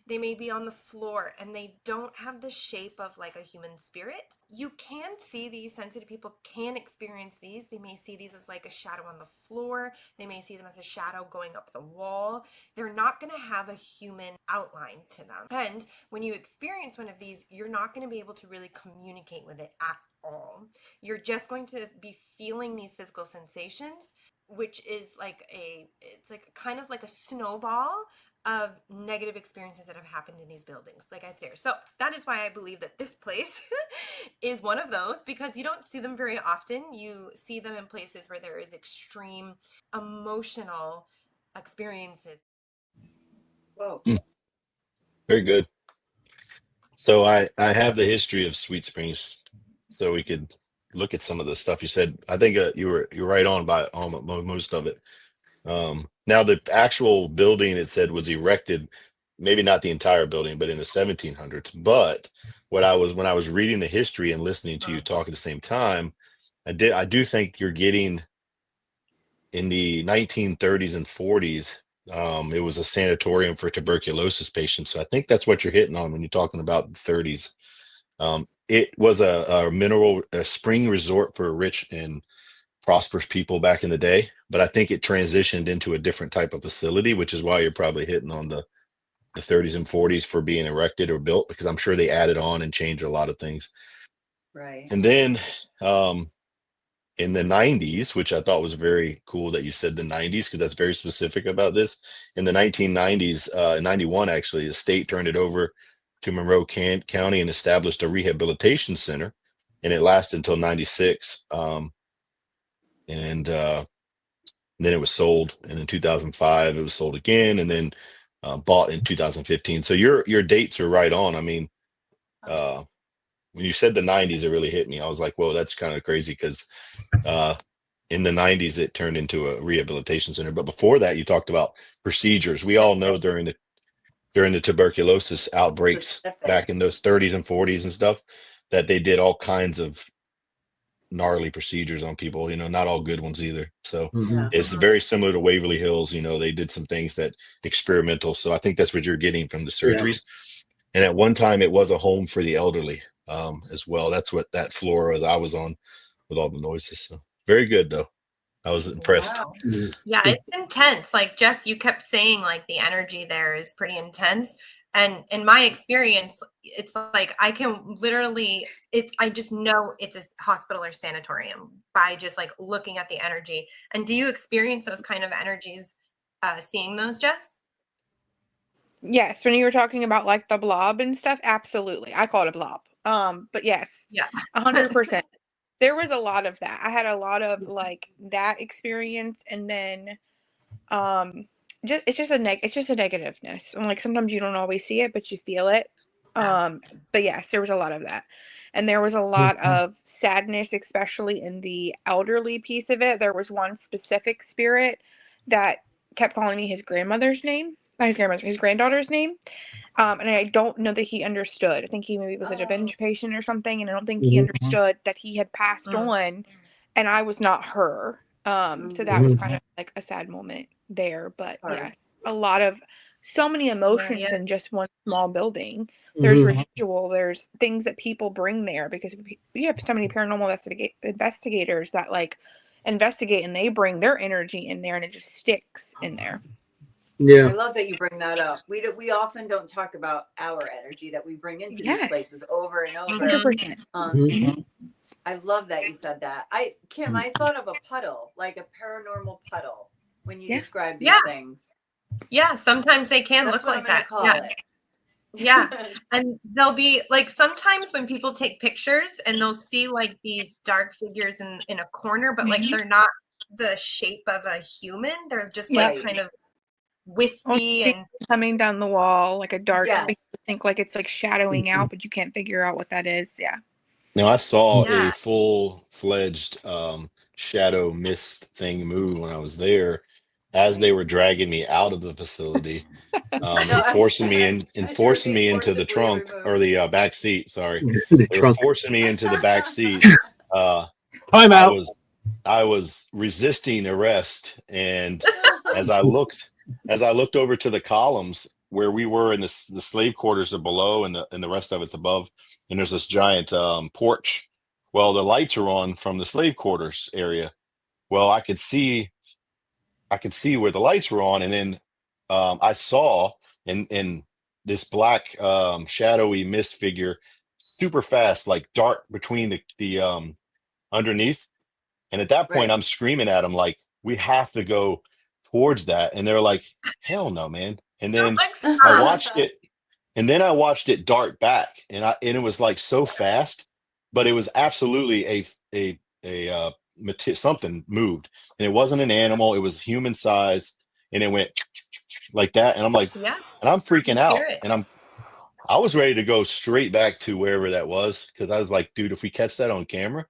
They may be on the floor, and they don't have the shape of like a human spirit. You can see these, sensitive people can experience these. They may see these as like a shadow on the floor. They may see them as a shadow going up the wall. They're not going to have a human outline to them. And when you experience one of these, you're not going to be able to really communicate with it at all. You're just going to be feeling these physical sensations, which is it's like kind of like a snowball of negative experiences that have happened in these buildings, like I said. So that is why I believe that this place is one of those, because you don't see them very often. You see them in places where there is extreme emotional experiences. Whoa. Very good. So I have the history of Sweet Springs, so we could look at some of the stuff you said. I think you're right on by most of it. Now the actual building, it said, was erected, maybe not the entire building, but in the 1700s. But when I was reading the history and listening to you talk at the same time, I do think you're getting in the 1930s and 40s. It was a sanatorium for tuberculosis patients. So I think that's what you're hitting on when you're talking about the 30s. It was a spring resort for rich and prosperous people back in the day, but I think it transitioned into a different type of facility, which is why you're probably hitting on the 30s and 40s for being erected or built, because I'm sure they added on and changed a lot of things. Right. And then in the 90s, which I thought was very cool that you said the 90s, because that's very specific about this. In the 1990s, 91 actually, the state turned it over to Monroe County and established a rehabilitation center, and it lasted until 96. And then it was sold, and in 2005 it was sold again, and then bought in 2015. So your dates are right on. I mean, when you said the 90s, it really hit me. I was like, whoa, that's kind of crazy, because in the 90s it turned into a rehabilitation center. But before that, you talked about procedures. We all know during the tuberculosis outbreaks back in those 30s and 40s and stuff, that they did all kinds of gnarly procedures on people, not all good ones either. So Mhm. it's very similar to Waverly Hills. They did some things that experimental. So I think that's what you're getting from the surgeries. And at one time it was a home for the elderly as well. That's what that floor was I was on, with all the noises. So very good though. I was impressed. Wow. Yeah, it's intense. Like Jess, you kept saying like the energy there is pretty intense. And in my experience, it's like I can literally, I just know it's a hospital or sanatorium by just like looking at the energy. And do you experience those kind of energies, seeing those, Jess? Yes, when you were talking about like the blob and stuff, absolutely. I call it a blob. But yes, Yeah. 100%. There was a lot of that. I had a lot of like that experience, and then it's just a negativeness. And like sometimes you don't always see it, but you feel it. But yes, there was a lot of that. And there was a lot of sadness, especially in the elderly piece of it. There was one specific spirit that kept calling me his grandmother's name, not his grandmother's, his granddaughter's name. And I don't know that he understood. I think he maybe was a dementia patient or something, and I don't think he understood that he had passed on, and I was not her. So that was kind of like a sad moment there. But yeah, a lot of so many emotions in just one small building. There's residual. There's things that people bring there because we have so many paranormal investigators that like investigate, and they bring their energy in there, and it just sticks in there. Yeah. I love that you bring that up. We often don't talk about our energy that we bring into these places over and over. 100%. I love that you said that. Kim, I thought of a puddle, like a paranormal puddle, when you describe these things. Yeah, sometimes they can look like that. Yeah. And they'll be like, sometimes when people take pictures and they'll see like these dark figures in a corner, but like they're not the shape of a human. They're just like kind of wispy and coming down the wall, like a dark thing. You think like it's like shadowing out, but you can't figure out what that is. Yeah. Now I saw a full-fledged shadow mist thing move when I was there as they were dragging me out of the facility, and forcing me into the trunk or the back seat. Sorry. They were forcing me into the back seat. Time out. I was resisting arrest, and as I looked over to the columns where we were in the slave quarters are below, and the rest of it's above, and there's this giant porch. Well, the lights are on from the slave quarters area. Well, I could see where the lights were on, and then I saw in this black shadowy mist figure, super fast, like dart between the underneath. And at that point, I'm screaming at them like, "We have to go towards that." And they're like, "Hell no, man." And then I watched it dart back, and it was like so fast, but it was absolutely something moved, and it wasn't an animal; it was human size, and it went like that. And I'm like, and I'm freaking out, and I was ready to go straight back to wherever that was, because I was like, dude, if we catch that on camera,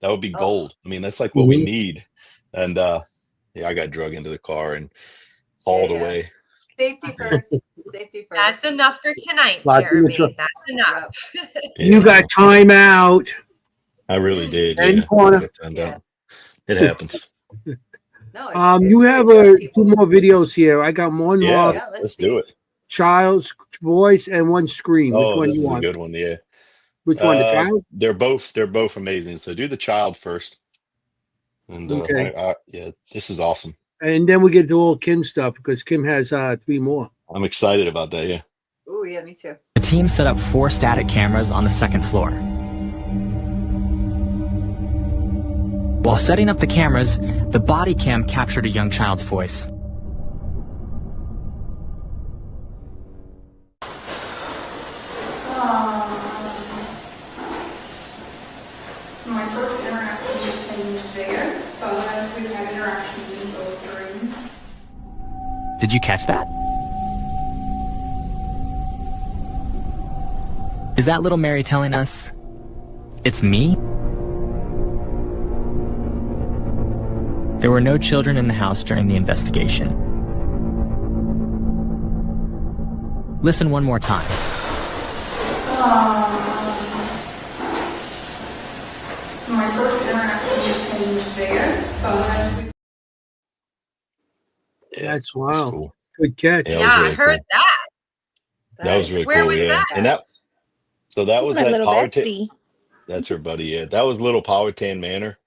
that would be gold. I mean, that's like what we need. And I got drug into the car and hauled away. Safety first. Safety first. That's enough for tonight, Jeremy. That's enough. You got time out. I really did. It happens. You have two more videos here. I got one more. Yeah, let's do it. Child's voice and one scream. Which one this you is want? a good one. Yeah. Which one? The child? They're both amazing. So do the child first. And this is awesome. And then we get to all Kim stuff because Kim has 3 more. I'm excited about that. Yeah. Oh yeah, me too. The team set up 4 static cameras on the 2nd floor. While setting up the cameras, the body cam captured a young child's voice. My first interaction with him was there, but we've had interactions in both rooms. Did you catch that? Is that little Mary telling us it's me? There were no children in the house during the investigation. Listen one more time. My first interaction with him was there, but That's wow. That's cool. Good catch. Yeah, I heard that. That was really Where cool. was Yeah. that? And that was my that little Powhatan. That's her buddy. Yeah. That was Little Powhatan Manor.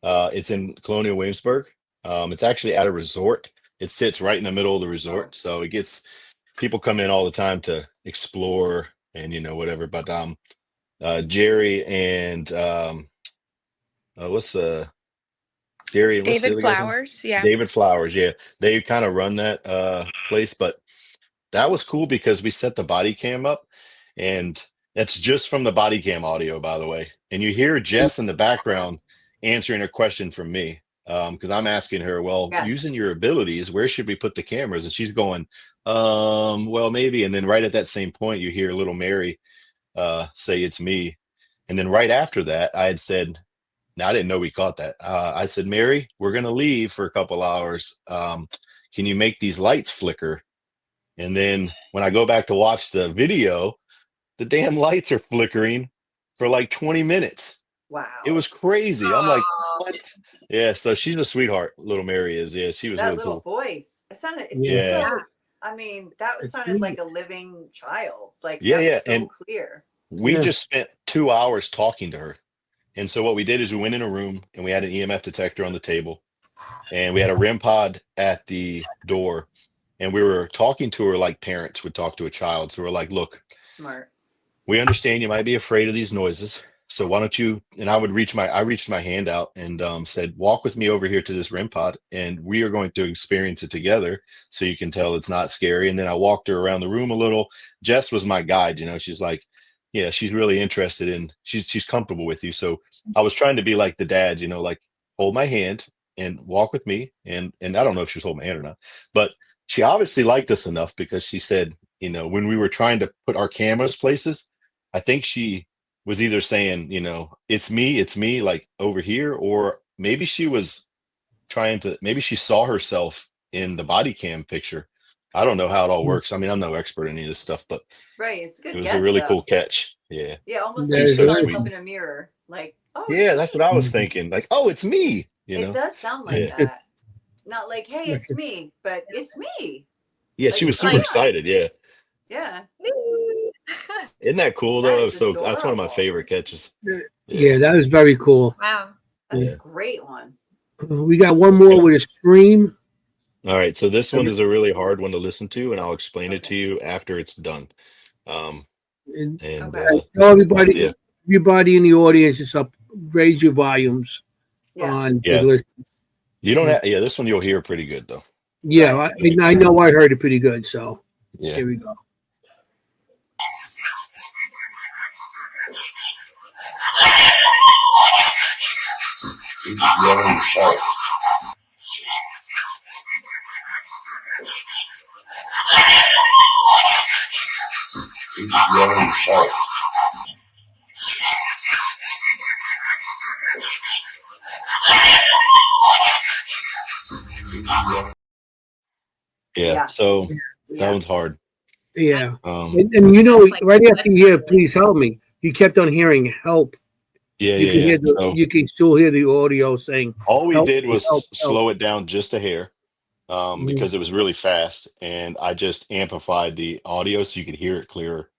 It's in Colonial Williamsburg. It's actually at a resort. It sits right in the middle of the resort. So it gets people come in all the time to explore and whatever. But Jerry and what's Jerry and what's the David other guy's name? Flowers. Yeah. David Flowers. Yeah, they kind of run that place, but that was cool because we set the body cam up, and that's just from the body cam audio, by the way. And you hear Jess in the background answering a question from me because I'm asking her, well, Yes. using your abilities, where should we put the cameras? And she's going, well, maybe. And then right at that same point, you hear little Mary say, it's me. And then right after that, I had said, now I didn't know we caught that. I said, Mary, we're going to leave for a couple hours. Can you make these lights flicker? And then when I go back to watch the video, the damn lights are flickering for like 20 minutes. Wow. It was crazy. I'm like, Aw. what? Yeah, so she's a sweetheart, little Mary is. Yeah, she was That really little cool. voice. It's Yeah. so, I mean, that It's sounded like sweet. a living child. Like, Yeah, that yeah. was so And clear. we Yeah. just spent 2 hours talking to her. And so what we did is we went in a room and we had an EMF detector on the table and we had a REM pod at the door. And we were talking to her like parents would talk to a child. So we're like, look, Smart. we understand you might be afraid of these noises. So why don't you, and I reached my hand out and said, walk with me over here to this REM pod and we are going to experience it together so you can tell it's not scary. And then I walked her around the room a little. Jess was my guide, she's like, yeah, she's really interested in, she's comfortable with you. So I was trying to be like the dad, like hold my hand and walk with me. And I don't know if she was holding my hand or not, but she obviously liked us enough because she said, when we were trying to put our cameras places, I think she was either saying, it's me, like over here, or maybe she was maybe she saw herself in the body cam picture. I don't know how it all works. I mean, I'm no expert in any of this stuff, but Right. It's a it good was guess, a really though. cool catch. Yeah. Yeah, almost Yeah, like She's you so saw sweet. yourself in a mirror. Like, oh, Yeah, it's that's me. what I was thinking. Like, oh, it's me. It does sound like Yeah. that. Not like, hey, it's me, but it's me. Yeah, Like, she was it's super like- excited. Yeah. Yeah. Isn't that cool That though? is So that's one of my adorable. favorite catches. Yeah, that was very cool. Wow. That's Yeah. a great one. We got one more with a scream. All right, so this one is a really hard one to listen to, and I'll explain it to Okay. you after it's done. And And Okay. tell this one's- everybody, everybody in the audience is up. Raise your volumes Yeah. on Yeah. the list. you don't have, yeah, this one you'll hear pretty good though. Yeah, Right. I know I heard it pretty good. So Yeah. here we go. Yeah. So that Yeah. one's hard. Yeah, Um, and right after you hear "Please help me," you kept on hearing "help." yeah, You yeah, can yeah. hear So you can still hear the audio saying. all we Help did me, was help, slow it down just a hair, Mhm. because it was really fast, and I just amplified the audio so you could hear it clearer.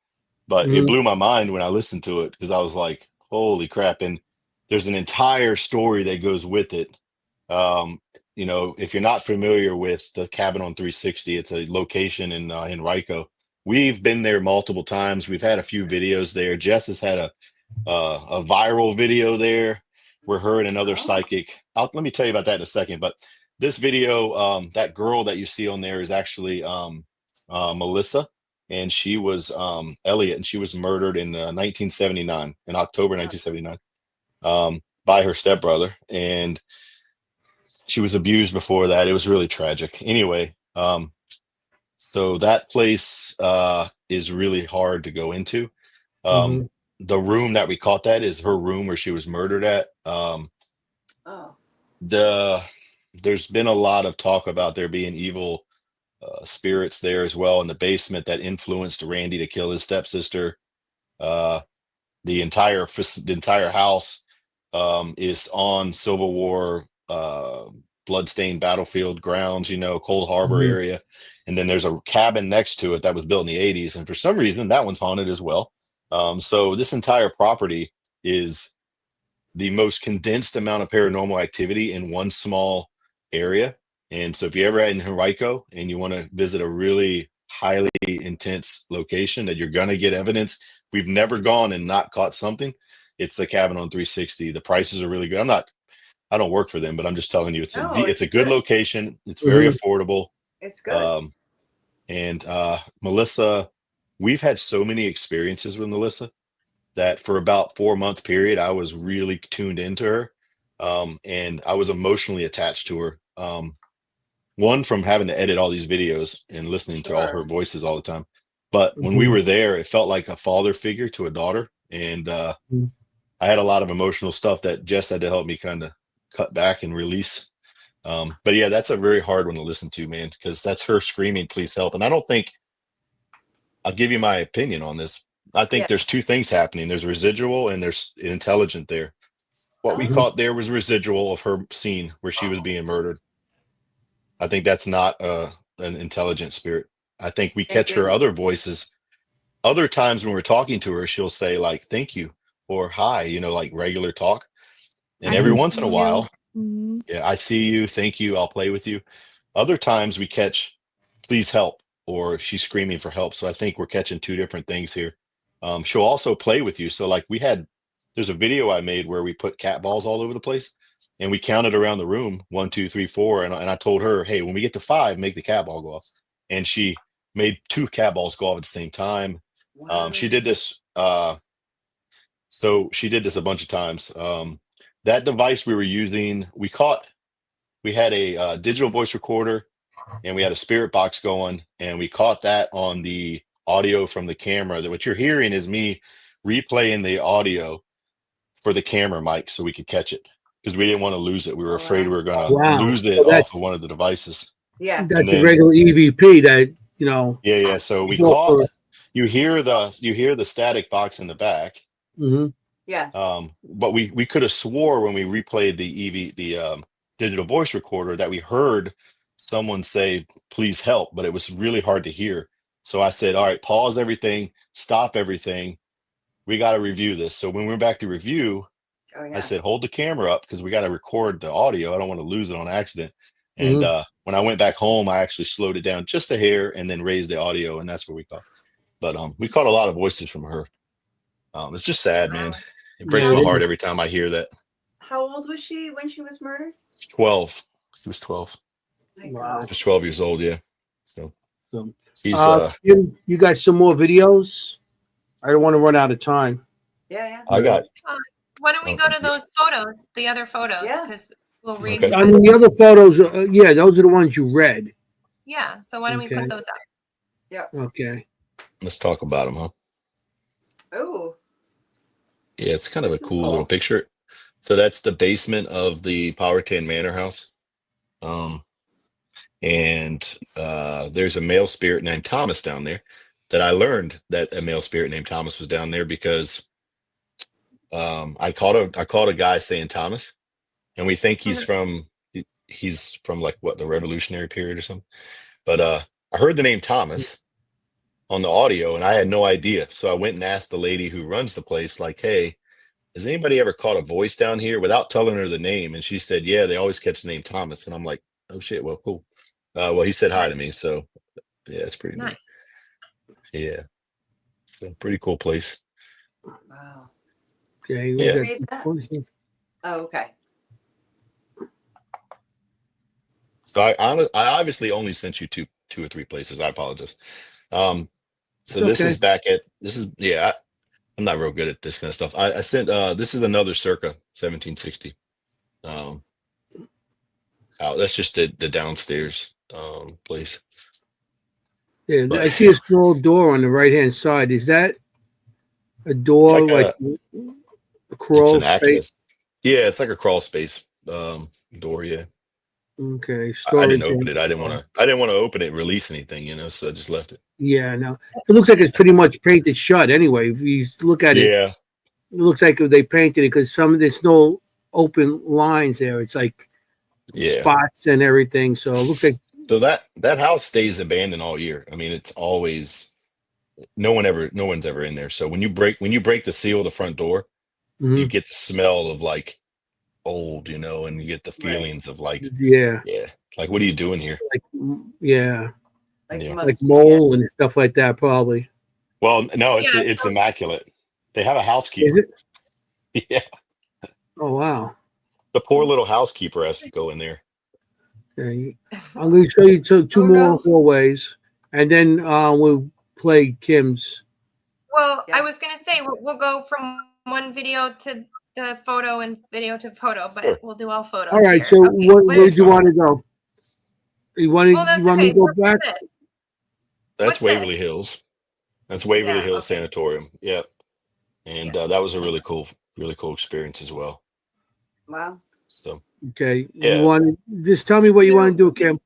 But it Mhm. blew my mind when I listened to it because I was like, "Holy crap!" And there's an entire story that goes with it. If you're not familiar with the Cabin on 360, it's a location in Rico. We've been there multiple times. We've had a few videos there. Jess has had a viral video there where her and another Oh. psychic. Let me tell you about that in a second. But this video, that girl that you see on there is actually Melissa, and she was Elliot, and she was murdered in 1979, in October 1979, by her stepbrother, and she was abused before that. It was really tragic. Anyway, so that place is really hard to go into. Mhm. The room that we caught that is her room where she was murdered at. Oh. There's been a lot of talk about there being evil spirits there as well in the basement that influenced Randy to kill his stepsister. The entire house is on Civil War bloodstained battlefield grounds, Cold Harbor Mhm. area. And then there's a cabin next to it that was built in the 80s. And for some reason, that one's haunted as well. So this entire property is the most condensed amount of paranormal activity in one small area. And so if you ever in Henrico and you want to visit a really highly intense location that you're gonna get evidence. We've never gone and not caught something. It's the cabin on 360. The prices are really good. I don't work for them, but I'm just telling you, it's a good location. It's very affordable. It's good. And Melissa, we've had so many experiences with Melissa that for about 4-month period, I was really tuned into her. And I was emotionally attached to her. One, from having to edit all these videos and listening to all her voices all the time. But when we were there, it felt like a father figure to a daughter. And I had a lot of emotional stuff that Jess had to help me kind of cut back and release. But yeah, that's a very hard one to listen to, man, because that's her screaming, please help. And I don't think, I'll give you my opinion on this. I think there's two things happening. There's residual and there's intelligent there. What we caught there was residual of her scene where she was being murdered. I think that's not an intelligent spirit. I think we catch her other voices. Other times when we're talking to her, she'll say like, thank you or hi, like regular talk. And every once in a while, yeah, I see you, thank you, I'll play with you. Other times we catch, please help, or she's screaming for help. So I think we're catching two different things here. She'll also play with you. So like there's a video I made where we put cat balls all over the place and we counted around the room, 1, 2, 3, 4. And I told her, hey, when we get to 5, make the cat ball go off. And she made 2 cat balls go off at the same time. Wow. She did this. So she did this a bunch of times. That device we were using, we had a digital voice recorder and we had a spirit box going, and we caught that on the audio from the camera. That what you're hearing is me replaying the audio for the camera mic so we could catch it, because we didn't want to lose it. We were afraid we were going to lose it off of one of the devices. Yeah. That's a regular EVP that, Yeah. So we caught, you hear the static box in the back. Mm-hmm. Yes. But we could have swore when we replayed the digital voice recorder that we heard someone say, please help, but it was really hard to hear. So I said, all right, pause everything, stop everything. We got to review this. So when we went back to review, I said, hold the camera up because we got to record the audio. I don't want to lose it on accident. And when I went back home, I actually slowed it down just a hair and then raised the audio. And that's where we caught. But we caught a lot of voices from her. It's just sad, man. It breaks my heart every time I hear that. How old was she when she was murdered? 12. She was 12. Wow. She was 12 years old, yeah. So she's you got some more videos? I don't want to run out of time. Yeah. I got. Why don't we go to those photos, the other photos? Because we'll read. Okay. I mean, the other photos, those are the ones you read. Yeah. So why don't we put those up? Yeah. Okay. Let's talk about them, huh? Oh. Yeah, it's kind of a cool little picture. So that's the basement of the Powhatan Manor House. And there's a male spirit named Thomas down there that I learned that a male spirit named Thomas was down there because I caught a guy saying Thomas, and we think he's from like the Revolutionary period or something. But I heard the name Thomas on the audio and I had no idea. So I went and asked the lady who runs the place, like, hey, has anybody ever caught a voice down here, without telling her the name? And she said, yeah, they always catch the name Thomas. And I'm like, oh shit, well, cool. Well, he said hi to me. So yeah, it's pretty nice. Neat. Yeah. It's a pretty cool place. Wow. Okay. Yeah. Oh, okay. So I obviously only sent you two or three places. I apologize. So this is I'm not real good at this kind of stuff. I sent this is another circa 1760. That's just the downstairs place. Yeah, I see a small door on the right hand side. Is that a door like a crawl space? Access. Yeah, it's like a crawl space door. Yeah. Okay. I didn't open it. I didn't want to open it and release anything, so I just left it. Yeah, no. It looks like it's pretty much painted shut anyway. If you look at it, it looks like they painted it because there's no open lines there. It's like spots and everything. So it looks like that house stays abandoned all year. I mean, it's always no one's ever in there. So when you break the seal of the front door, you get the smell of like old, and you get the feelings of like like, what are you doing here? Like, yeah. like mole and stuff like that, probably. Well, no, it's immaculate. They have a housekeeper. Is it? Yeah. Oh wow. The poor little housekeeper has to go in there. Okay. I'm going to show you two more hallways, and then we'll play Kim's. Well, I was going to say we'll go from one video to the photo and video to photo, but we'll do all photos. All right. here. So Okay, where do you want to go? You want me to go back? That's Waverly Hills. That's Waverly Hills Sanatorium. Yep. And that was a really cool experience as well. Wow. So okay. Just tell me what you want to do, Kim.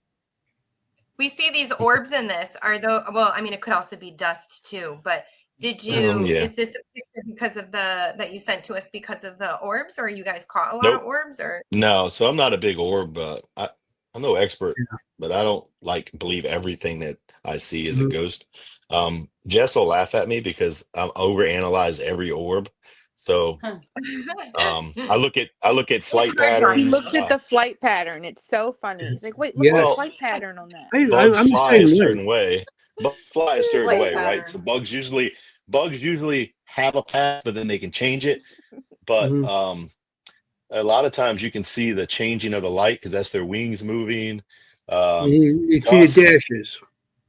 We see these orbs in this. Well, I mean, it could also be dust too, but did you is this a picture because of that you sent to us because of the orbs, or you guys caught a lot of orbs, or no? So I'm not a big orb, I'm no expert, but I don't believe everything that I see is a ghost. Jess will laugh at me because I overanalyze every orb. So I look at flight patterns. He looked at the flight pattern. It's so funny. He's like, wait, look at the flight pattern on that. Bugs fly a certain way. Bugs fly a certain way, right? So bugs usually have a path, but then they can change it. But a lot of times you can see the changing of the light because that's their wings moving. You see the dashes.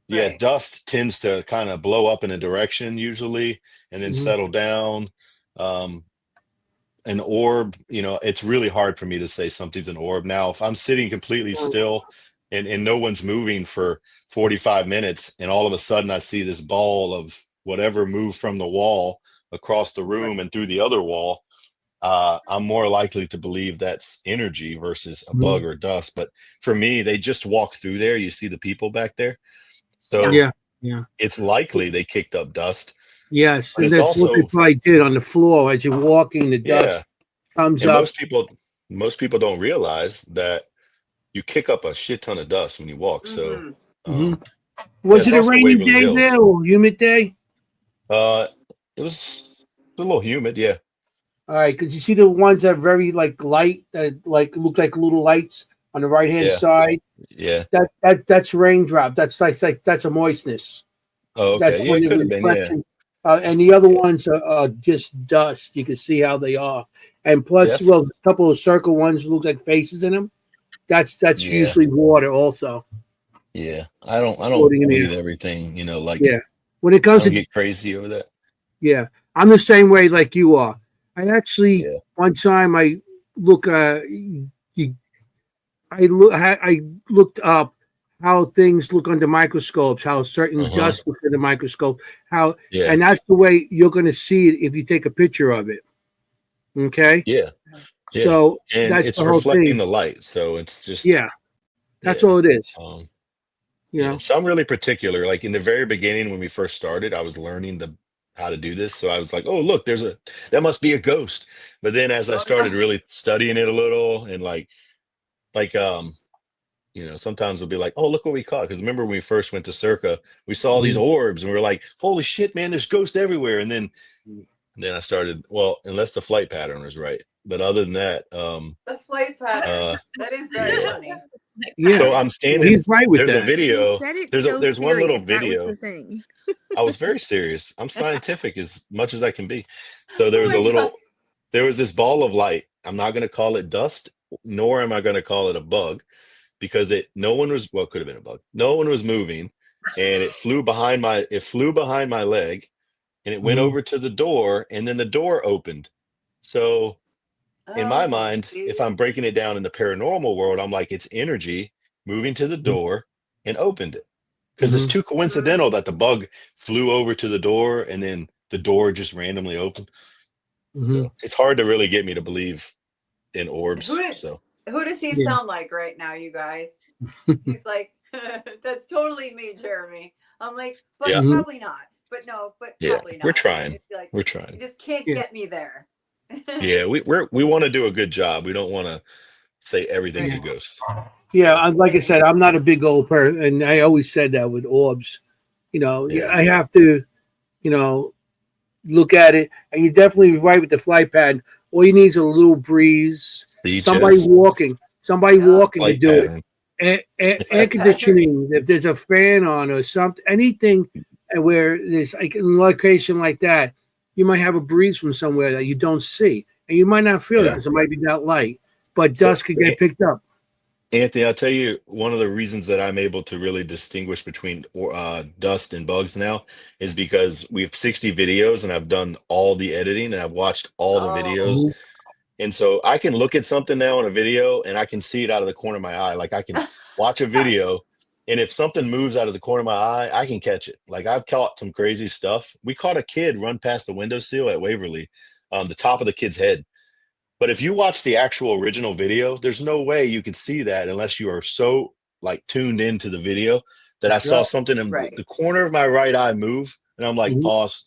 Yeah, dust tends to kind of blow up in a direction usually and then settle down. An orb, it's really hard for me to say something's an orb. Now, if I'm sitting completely still and no one's moving for 45 minutes and all of a sudden I see this ball of whatever move from the wall across the room and through the other wall, I'm more likely to believe that's energy versus a bug or dust. But for me, they just walk through there. You see the people back there. So it's likely they kicked up dust. Yes, and that's what they probably did on the floor as you're walking. The dust comes up. Most people don't realize that you kick up a shit ton of dust when you walk. So, was it a rainy day there or humid day? It was a little humid, yeah. All right, because you see the ones that are very light, that look like little lights on the right hand side. Yeah, that's raindrop. That's that's a moistness. Oh, okay. That's It could have been. Yeah. And the other ones are just dust. You can see how they are. And plus, a couple of circle ones look like faces in them. That's usually water also. Yeah, I don't believe everything. When it comes to get crazy over that. Yeah, I'm the same way like you are. I actually one time I looked up how things look under microscopes, how certain dust looks in the microscope, and that's the way you're going to see it if you take a picture of it. Okay. Yeah. So that's it's the whole reflecting thing. the light, so it's just that's all it is. So I'm really particular. Like in the very beginning when we first started, I was learning how to do this. So I was like, oh look, that must be a ghost. But then as I started really studying it a little and sometimes we'll be like, oh, look what we caught. Because remember when we first went to Circa, we saw these orbs and we were like, holy shit, man, there's ghosts everywhere. And then I started, unless the flight pattern was right. But other than that, the flight pattern, that is very funny. Yeah. So I'm standing. He's right with there's that. a video. There's one little That video. was the thing. I was very serious. I'm scientific as much as I can be. So there was this ball of light. I'm not going to call it dust, nor am I going to call it a bug, because could have been a bug. No one was moving, and it flew behind my leg, and it went over to the door, and then the door opened. So in my mind, if I'm breaking it down in the paranormal world, I'm like, it's energy moving to the door and opened it. Because it's too coincidental that the bug flew over to the door and then the door just randomly opened. So it's hard to really get me to believe in orbs. Who does he sound like right now, you guys? He's like, that's totally me, Jeremy. I'm like, but probably not. But no, but probably not. We're trying. Like, we're trying. You just can't get me there. Yeah, we want to do a good job. We don't want to say everything's a ghost. Yeah, like I said, I'm not a big old person, and I always said that with orbs. I have to, look at it, and you're definitely right with the flight pad. All you need is a little breeze, somebody walking to do it, air conditioning, if there's a fan on or something, anything where there's like a location like that, you might have a breeze from somewhere that you don't see, and you might not feel it because it might be that light, but dust could get picked up. Anthony, I'll tell you, one of the reasons that I'm able to really distinguish between dust and bugs now is because we have 60 videos and I've done all the editing and I've watched all the videos. Mhm. And so I can look at something now in a video and I can see it out of the corner of my eye. Like I can watch a video, and if something moves out of the corner of my eye, I can catch it. Like I've caught some crazy stuff. We caught a kid run past the windowsill at Waverly, the top of the kid's head. But if you watch the actual original video, there's no way you could see that unless you are so like tuned into the video that I saw something in the corner of my right eye move, and I'm like, pause,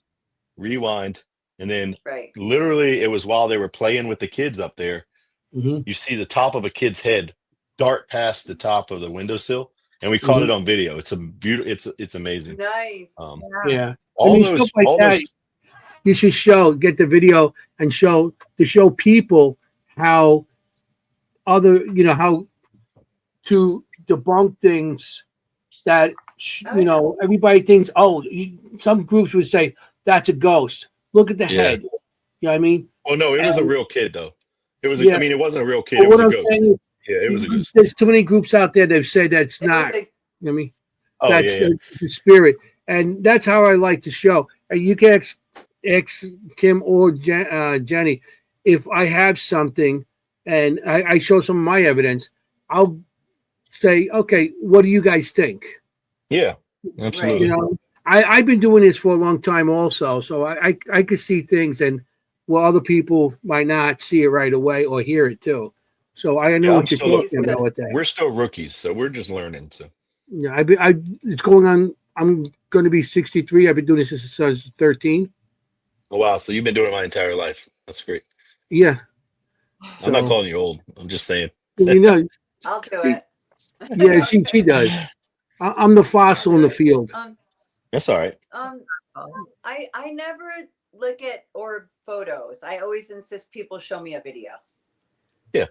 rewind, and then literally it was while they were playing with the kids up there. You see the top of a kid's head dart past the top of the windowsill, and we caught it on video. It's a beautiful. It's amazing. Nice. Yeah. All stuff like that. You should get the video and show people how how to debunk things that everybody thinks. Some groups would say that's a ghost. Look at the head. You know what I mean? Oh no, it was a real kid though. It was. I mean, it wasn't a real kid. It was a ghost. It was a ghost. There's too many groups out there that say that's not. You know what I mean? That's the spirit, and that's how I like to show. And you can ask Kim or Jenny if I have something and I show some of my evidence. I'll say, okay, what do you guys think? Yeah, absolutely. I've been doing this for a long time also, so I could see things and other people might not see it right away or hear it too. So I know what you're talking about with that. We're still rookies, so we're just learning. So yeah, it's going on. I'm going to be 63. I've been doing this since I was 13. Oh wow! So you've been doing it my entire life. That's great. Yeah. I'm not calling you old. I'm just saying. I'll do it. Yeah, she does. I'm the fossil in the field. That's all right. I never look at orb photos. I always insist people show me a video. Yeah.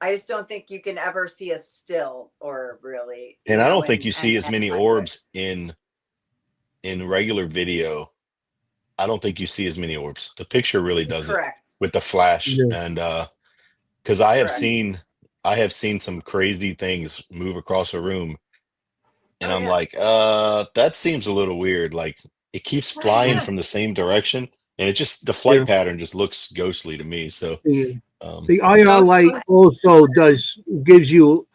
I just don't think you can ever see a still or really. And I don't think you see as many orbs in regular video. I don't think you see as many orbs. The picture really does it with the flash, and because I have seen some crazy things move across a room, and I'm like, that seems a little weird. Like it keeps flying from the same direction, and the flight pattern just looks ghostly to me. So the IR light also does show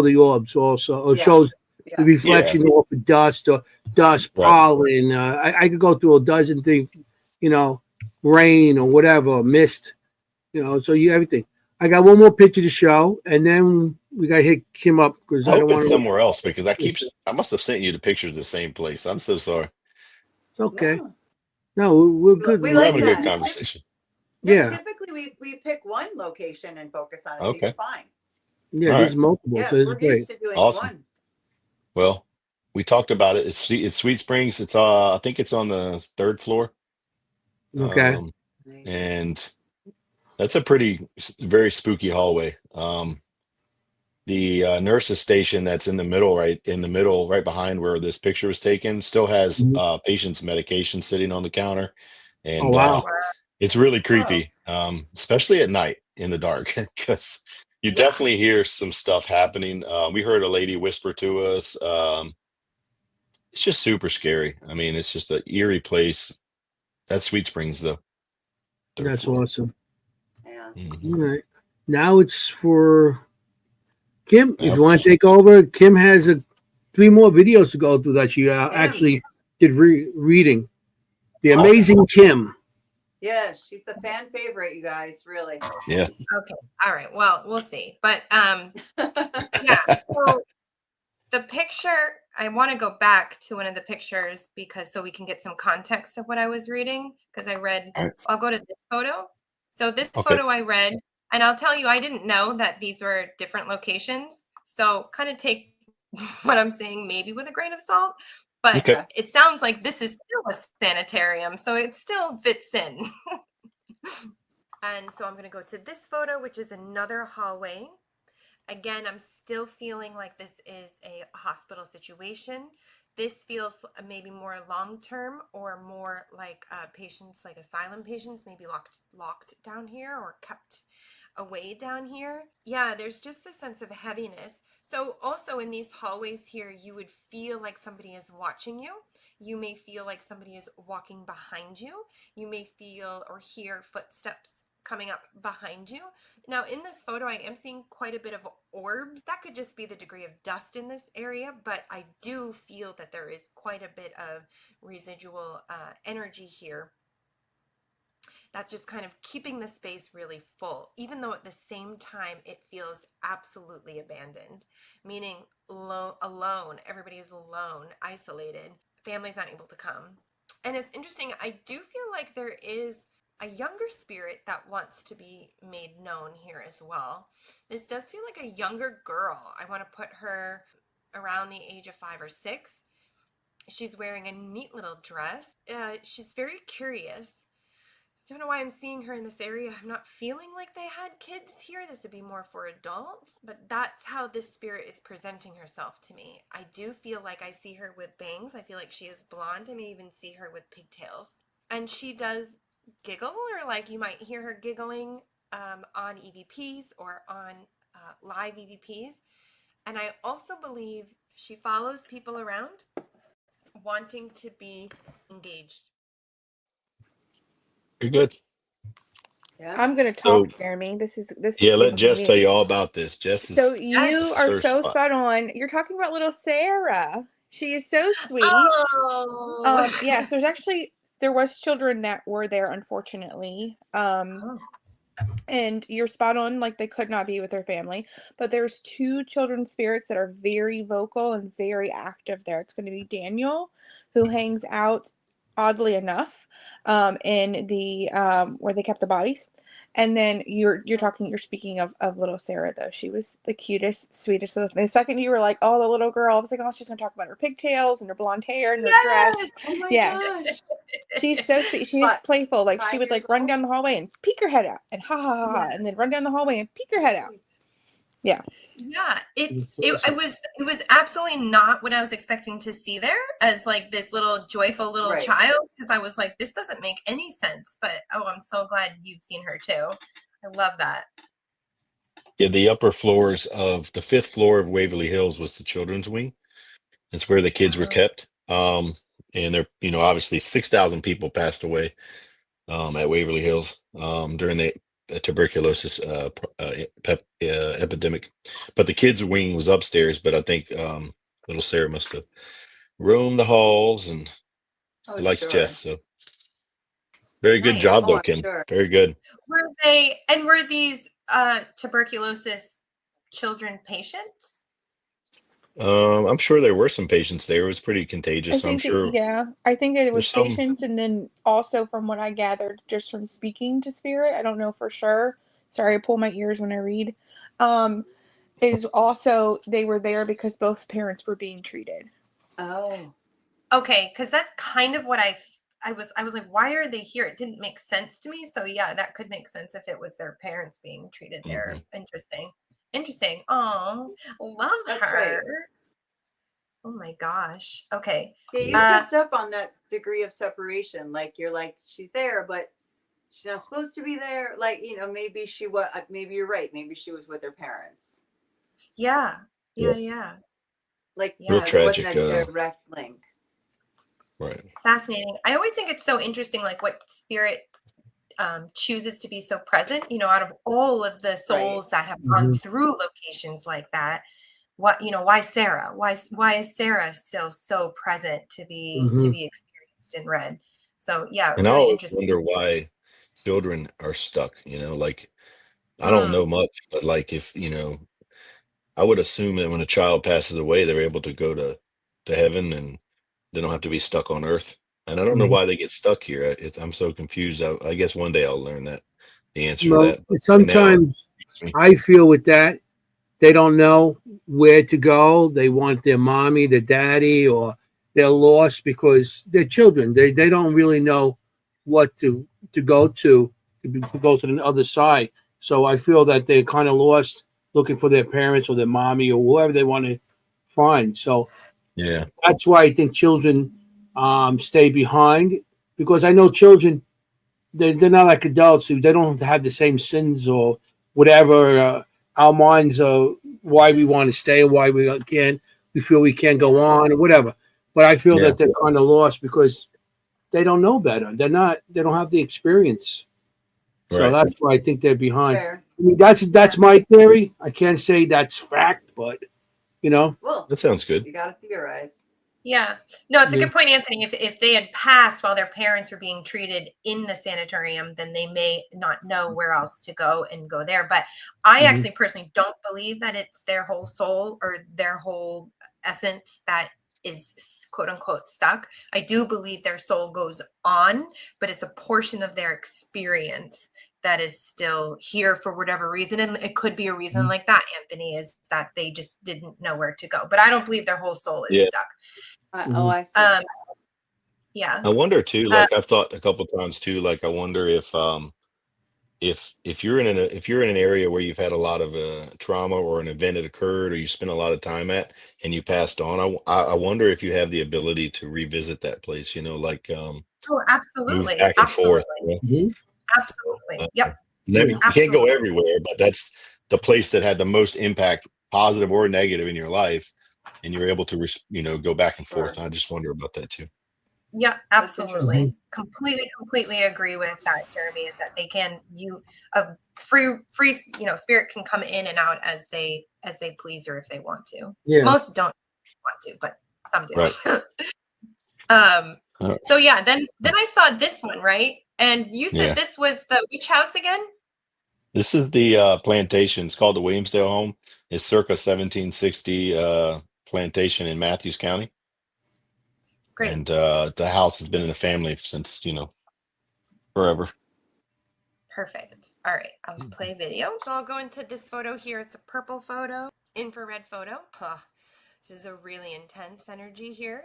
the orbs also, or shows the reflection off of dust or pollen. I could go through a dozen things, rain or whatever, mist, so everything. I got one more picture to show, and then we got to hit Kim up because I don't want to somewhere else because I must have sent you the pictures of the same place. I'm so sorry. It's okay. No, we're good. We're having a good conversation. No, typically we pick one location and focus on it, so you're fine. Yeah, there's multiple, so it's great. Used to doing one. Well, we talked about it. It's Sweet Springs. It's I think it's on the 3rd floor. Okay. And that's a very spooky hallway. The nurse's station that's in the middle, right behind where this picture was taken, still has patient's medication sitting on the counter. And it's really creepy, especially at night in the dark, because you definitely hear some stuff happening. We heard a lady whisper to us. It's just super scary. I mean, it's just an eerie place. That's Sweet Springs, though. That's awesome. Yeah. All right. Now it's for Kim. If you want to take over, Kim has 3 more videos to go through that she actually did reading. The amazing Kim. Yeah, she's the fan favorite, you guys, really. Yeah. Okay. All right. Well, we'll see. But so the picture, I want to go back to one of the pictures so we can get some context of what I was reading, because I read, I'll go to this photo. So this photo I read, and I'll tell you, I didn't know that these were different locations. So kind of take what I'm saying maybe with a grain of salt. But it sounds like this is still a sanitarium, so it still fits in. And so I'm going to go to this photo, which is another hallway. Again, I'm still feeling like this is a hospital situation. This feels maybe more long-term or more like patients, like asylum patients, maybe locked down here or kept away down here. Yeah, there's just this sense of heaviness. So also in these hallways here, you would feel like somebody is watching you. You may feel like somebody is walking behind you. You may feel or hear footsteps coming up behind you. Now in this photo, I am seeing quite a bit of orbs. That could just be the degree of dust in this area, but I do feel that there is quite a bit of residual energy here. That's just kind of keeping the space really full, even though at the same time it feels absolutely abandoned, meaning alone. Everybody is alone, isolated. Family's not able to come. And it's interesting, I do feel like there is a younger spirit that wants to be made known here as well. This does feel like a younger girl. I want to put her around the age of 5 or 6. She's wearing a neat little dress. She's very curious. Don't know why I'm seeing her in this area. I'm not feeling like they had kids here. This would be more for adults, but that's how this spirit is presenting herself to me. I do feel like I see her with bangs. I feel like she is blonde. I may even see her with pigtails. And she does giggle, or like you might hear her giggling on EVPs or on live EVPs. And I also believe she follows people around wanting to be engaged. You're good. Yeah. I'm gonna So talk, Jeremy. This is yeah, let good to Jess tell me. you all about this. Jess So is you this is are her so spot. spot on. You're talking about little Sarah. She is so sweet. Oh. Yes, there was children that were there, unfortunately. Oh. And you're spot on, like they could not be with their family. But there's 2 children spirits that are very vocal and very active there. It's going to be Daniel, who hangs out, oddly enough, in the where they kept the bodies. And then you're speaking of little Sarah, though. She was the cutest, sweetest. The second you were like, oh, the little girl, I was like, oh, she's gonna talk about her pigtails and her blonde hair and her dress. Yes. Oh my Yes. gosh. She's so sweet. She's What, playful. Like she 5 would years like run old? down the hallway and peek her head out and ha ha ha, ha, and then run down the hallway and peek her head out. Yeah. Yeah, it was absolutely not what I was expecting to see there as like this little joyful little Right. child, because I was like, this doesn't make any sense. But oh, I'm so glad you've seen her too. I love that. Yeah, the upper floors of the 5th floor of Waverly Hills was the children's wing. It's where the kids were kept. And they're, obviously 6,000 people passed away at Waverly Hills during the tuberculosis epidemic. But the kids' wing was upstairs. But I think little Sarah must have roamed the halls and Oh, likes sure. Jess. So very good Nice. job, Oh, though, I'm Kim. sure. Very good. Were these tuberculosis children patients? I'm sure there were some patients there. It was pretty contagious. I'm sure I think it was there's some. patients, and then also from what I gathered just from speaking to spirit, I don't know for sure. Sorry, I pull my ears when I read. Is also they were there because both parents were being treated. Oh. Okay, because that's kind of what I was like, why are they here? It didn't make sense to me. So yeah, that could make sense if it was their parents being treated there. Interesting. Oh, love That's her. right. Oh my gosh. Okay. Yeah, you picked up on that degree of separation. Like you're like, she's there, but she's not supposed to be there. Like, maybe she was, maybe you're right. Maybe she was with her parents. Yeah. Like, Real there wasn't tragic. a direct link. Right. Fascinating. I always think it's so interesting, like what spirit chooses to be so present, out of all of the souls that have gone through locations like that. Why Sarah? Why is Sarah still so present to be experienced and read? So yeah, And I really always interesting. wonder why children are stuck, like I don't know much, but like if, I would assume that when a child passes away, they're able to go to heaven and they don't have to be stuck on earth. And I don't know why they get stuck here. I'm so confused. I guess one day I'll learn the answer to Well, that. But for now, sometimes I feel with that, they don't know where to go. They want their mommy, their daddy, or they're lost because they're children. They don't really know what to go to go to the other side. So I feel that they're kind of lost looking for their parents or their mommy or whoever they want to find. So Yeah. that's why I think children stay behind, because I know children, they're not like adults. They don't have the same sins or whatever. Our minds are why we want to stay or why we feel we can't go on or whatever. But I feel Yeah. that they're kind of lost because they don't know better. They don't have the experience. So Right. that's why I think they're behind. Fair. I mean, that's my theory. I can't say that's fact, but Well, That sounds good. you got to theorize. Yeah. No, it's a Yeah. good point, Anthony. If they had passed while their parents were being treated in the sanitarium, then they may not know where else to go and go there. But I actually personally don't believe that it's their whole soul or their whole essence that is quote unquote stuck. I do believe their soul goes on, but it's a portion of their experience that is still here for whatever reason. And it could be a reason like that, Anthony, is that they just didn't know where to go. But I don't believe their whole soul is stuck. Oh, I see. Yeah. I wonder too, like I've thought a couple times too, like I wonder if you're in an area where you've had a lot of trauma or an event that occurred or you spent a lot of time at and you passed on, I wonder if you have the ability to revisit that place, like Oh, move absolutely. back and forth. Absolutely. Absolutely. Yep. You can't go Absolutely. everywhere, but that's the place that had the most impact, positive or negative, in your life, and you're able to go back and forth. Sure. I just wonder about that too. Yeah, That's absolutely. Completely agree with that, Jeremy, is that they can a free spirit can come in and out as they please or if they want to. Yeah. Most don't want to, but some do. Right. So yeah, then I saw this one, right? And you said Yeah. this was the which house again? This is the plantation. It's called the Williamsdale Home. It's circa 1760 plantation in Matthews County. Great. And the house has been in the family since, forever. Perfect. All right. I'll play video. So I'll go into this photo here. It's a purple photo, infrared photo. This is a really intense energy here.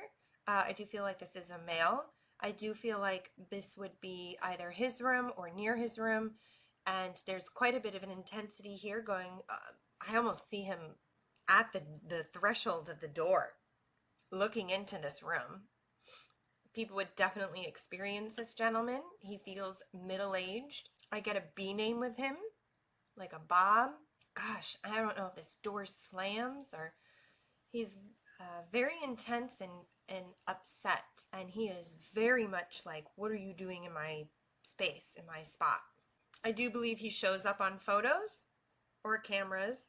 I do feel like this is a male. I do feel like this would be either his room or near his room. And there's quite a bit of an intensity here going. I almost see him at the threshold of the door looking into this room. People would definitely experience this gentleman. He feels middle-aged. I get a B name with him, like a Bob. Gosh, I don't know if this door slams or he's very intense and upset. And he is very much like, what are you doing in my space, in my spot? I do believe he shows up on photos or cameras,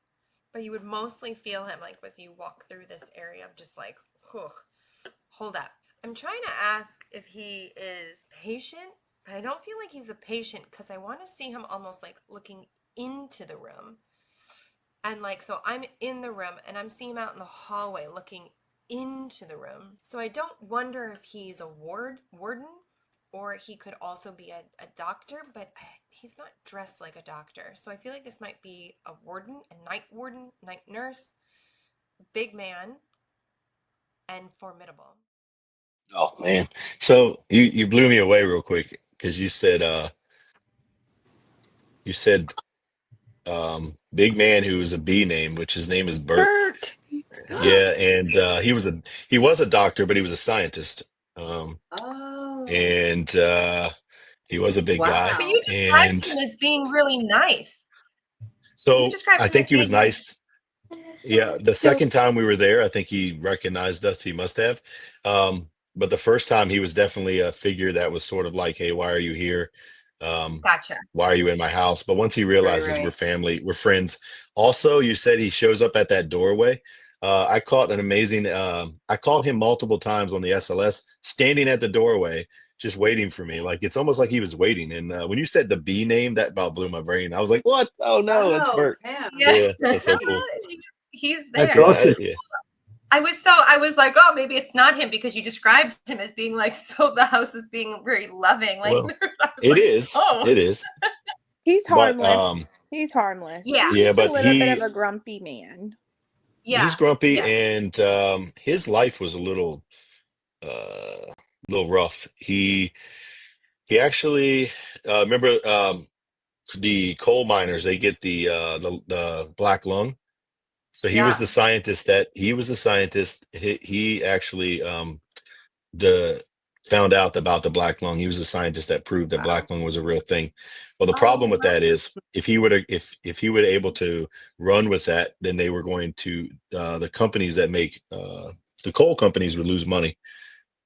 but you would mostly feel him like as you walk through this area of just like, hold up. I'm trying to ask if he is patient, but I don't feel like he's a patient because I want to see him almost like looking into the room. And like, so I'm in the room and I'm seeing him out in the hallway looking into the room. So I don't wonder if he's a warden or he could also be a doctor, but he's not dressed like a doctor. So I feel like this might be a warden, night nurse, big man, and formidable. Oh man. So you blew me away real quick because you said big man who was a B name, which his name is Bert. Yeah, and he was a doctor, but he was a scientist. And he was a big guy. But you described him as being really nice. So I think he was nice. Yeah, the second time we were there, I think he recognized us. He must have. But the first time, he was definitely a figure that was sort of like, "Hey, why are you here? Gotcha. Why are you in my house?" But once he realizes we're family, we're friends. Also, you said he shows up at that doorway. I caught an amazing. I caught him multiple times on the SLS, standing at the doorway, just waiting for me. Like it's almost like he was waiting. And when you said the B name, that about blew my brain. I was like, "What? Oh no, it's Bert." Yeah, that's so cool. He's there. That's awesome. Yeah. I was like, oh, maybe it's not him because you described him as being like, so the house is being very loving. Like Well, it is. It is. He's But, harmless. He's harmless. Yeah. He's but a little bit of a grumpy man. Yeah. He's grumpy, Yeah. and his life was a little rough. He actually remember the coal miners, they get the black lung. So he was Yeah. the scientist he actually the found out about the black lung. He was the scientist that proved that black lung was a real thing. Well, the problem with that is if he would able to run with that, then they were going to the companies that make the coal companies would lose money.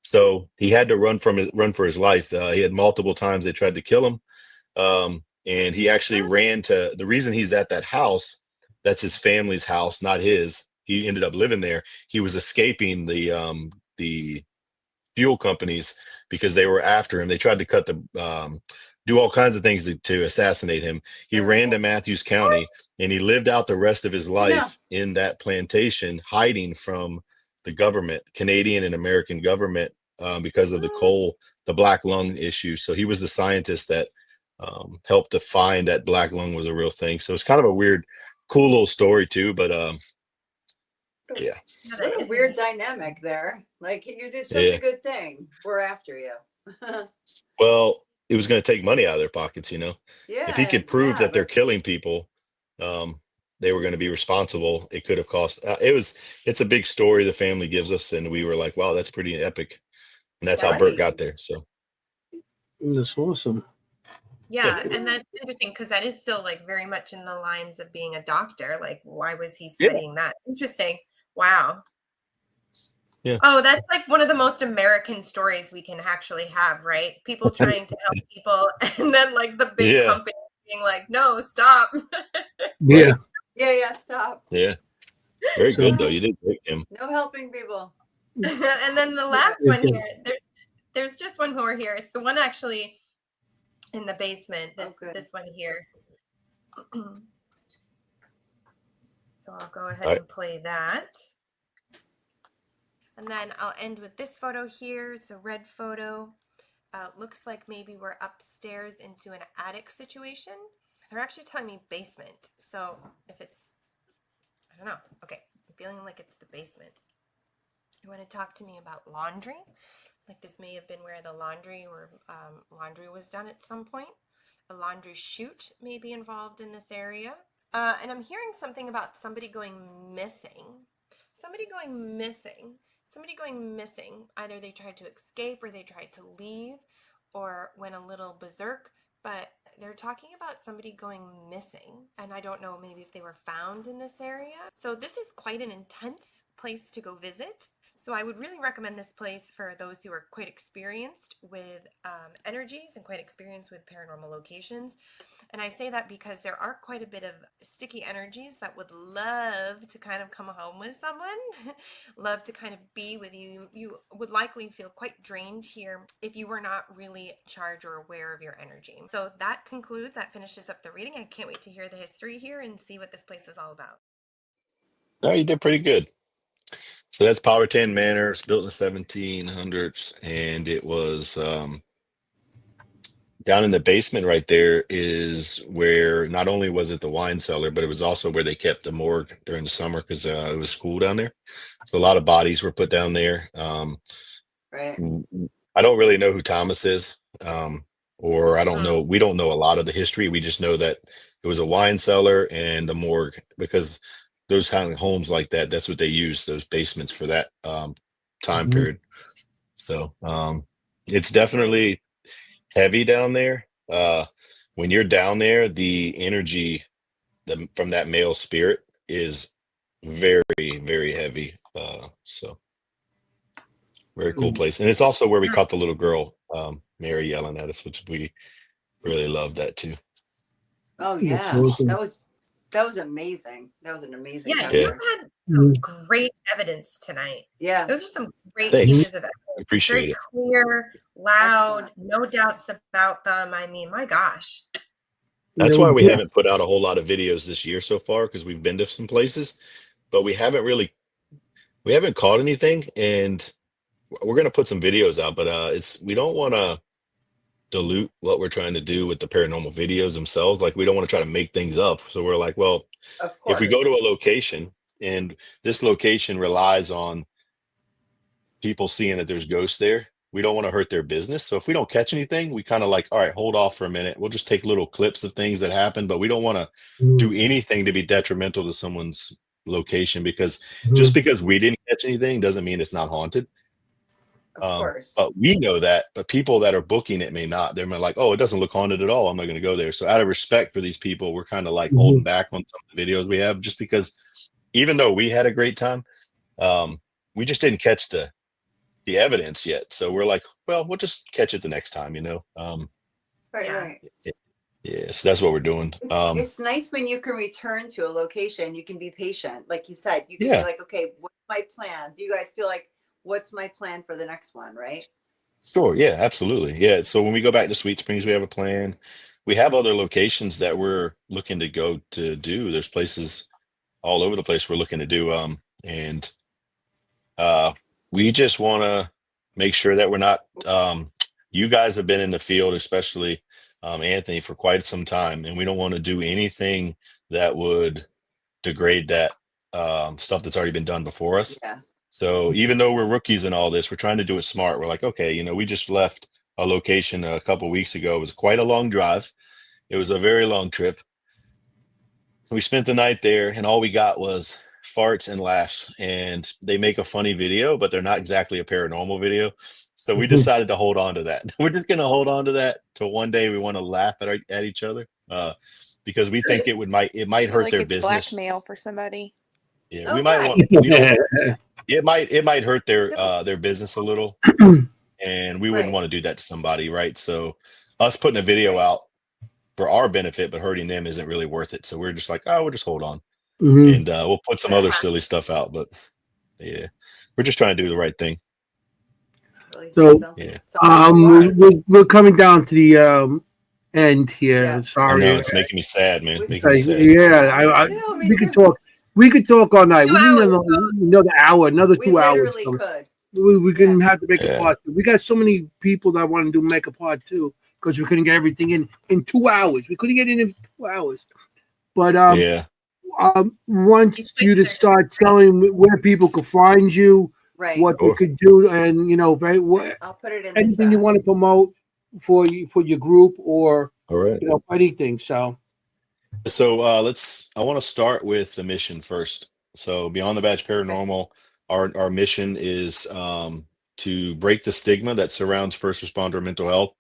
So he had to run for his life. He had multiple times they tried to kill him. And he actually ran to the reason he's at that house. That's his family's house, not his. He ended up living there. He was escaping the fuel companies because they were after him. They tried to do all kinds of things to assassinate him. He ran to Matthews County and he lived out the rest of his life in that plantation, hiding from the government, Canadian and American government, because of the black lung issue. So he was the scientist that helped to find that black lung was a real thing. So it's kind of a weird, cool little story too. But yeah. What a weird dynamic there. Like you did such a good thing. We're after you. Well, it was going to take money out of their pockets, Yeah. If he could prove that they're killing people, they were going to be responsible. It could have cost. It's a big story the family gives us, and we were like, wow, that's pretty epic. And that's how Bert got there. So that's awesome. Yeah, and that's interesting because that is still like very much in the lines of being a doctor. Like, why was he studying that? Interesting. Wow. Yeah. Oh, that's like one of the most American stories we can actually have, right? People trying to help people, and then like the big company being like, "No, stop." Yeah. Yeah, stop. Yeah. Very good though. You did great, Kim. No helping people. And then the last one here, there's just one more here. It's the one actually in the basement. This one here. So I'll go ahead and play that. And then I'll end with this photo here. It's a red photo. Looks like maybe we're upstairs into an attic situation. They're actually telling me basement. So if it's, I don't know. Okay, I'm feeling like it's the basement. You want to talk to me about laundry? Like this may have been where the laundry was done at some point. A laundry chute may be involved in this area. And I'm hearing something about somebody going missing. Somebody going missing. Either they tried to escape or they tried to leave or went a little berserk, but they're talking about somebody going missing. And I don't know maybe if they were found in this area. So this is quite an intense place to go visit. So I would really recommend this place for those who are quite experienced with energies and quite experienced with paranormal locations. And I say that because there are quite a bit of sticky energies that would love to kind of come home with someone, love to kind of be with you. You would likely feel quite drained here if you were not really in charge or aware of your energy. So that finishes up the reading. I can't wait to hear the history here and see what this place is all about. No, you did pretty good. So that's Powhatan Manor. It's built in the 1700s, and it was down in the basement right there is where not only was it the wine cellar, but it was also where they kept the morgue during the summer because it was cool down there. So a lot of bodies were put down there. Right. I don't really know who Thomas is, or I don't know. We don't know a lot of the history. We just know that it was a wine cellar and the morgue because those kind of homes like that, that's what they use, those basements for that time period. So it's definitely heavy down there. When you're down there, the energy from that male spirit is very, very heavy. So very cool place. And it's also where we caught the little girl, Mary, yelling at us, which we really loved that too. Oh yeah. That was amazing. That was an amazing. Yeah, you had some great evidence tonight. Yeah. Those are some great Thanks. pieces of evidence. Appreciate it. Clear, loud, no doubts about them. I mean, my gosh. That's why we haven't put out a whole lot of videos this year so far, because we've been to some places, but we haven't caught anything, and we're going to put some videos out, but we don't want to dilute what we're trying to do with the paranormal videos themselves. Like, we don't want to try to make things up. So we're like, well, if we go to a location and this location relies on people seeing that there's ghosts there, we don't want to hurt their business. So if we don't catch anything, we kind of like, all right, hold off for a minute. We'll just take little clips of things that happen, but we don't want to do anything to be detrimental to someone's location, because just because we didn't catch anything doesn't mean it's not haunted. Of course. But we know that, but people that are booking it may not. They're like, oh, it doesn't look haunted at all, I'm not going to go there. So out of respect for these people, we're kind of like holding back on some of the videos we have, just because even though we had a great time, we just didn't catch the evidence yet. So we're like, well, we'll just catch it the next time, Right. Yeah, so that's what we're doing. It's nice when you can return to a location. You can be patient, like you said. You can be like, okay, what's my plan? Do you guys feel like, what's my plan for the next one, right? Sure. Yeah, absolutely. Yeah. So when we go back to Sweet Springs, we have a plan. We have other locations that we're looking to go to do. There's places all over the place we're looking to do. And we just want to make sure that we're not, you guys have been in the field, especially Anthony, for quite some time, and we don't want to do anything that would degrade that stuff that's already been done before us. Yeah. So even though we're rookies in all this, we're trying to do it smart. We're like, okay, we just left a location a couple of weeks ago. It was quite a long drive. It was a very long trip. We spent the night there, and all we got was farts and laughs. And they make a funny video, but they're not exactly a paranormal video. So we decided to hold on to that. We're just going to hold on to that till one day we want to laugh at each other, because we think it might hurt like their it's business. Blackmail for somebody. Yeah, we might want. It might hurt their business a little, and we wouldn't want to do that to somebody, right? So us putting a video out for our benefit but hurting them isn't really worth it. So we're just like, oh, we'll just hold on, and we'll put some other silly stuff out. But yeah, we're just trying to do the right thing. So we're coming down to the end here. Yeah. Sorry, I know, it's making me sad, man. Yeah, we could talk. We could talk all night. We need another hour, another 2 hours. We could. We can have to make a part two. We got so many people that want to make a part two because we couldn't get everything in 2 hours. We couldn't get it in 2 hours. But want you to start telling where people could find you, what they could do, and I'll put it in anything you want to promote for your group or anything. So I want to start with the mission first. So Beyond the Badge Paranormal, our mission is to break the stigma that surrounds first responder mental health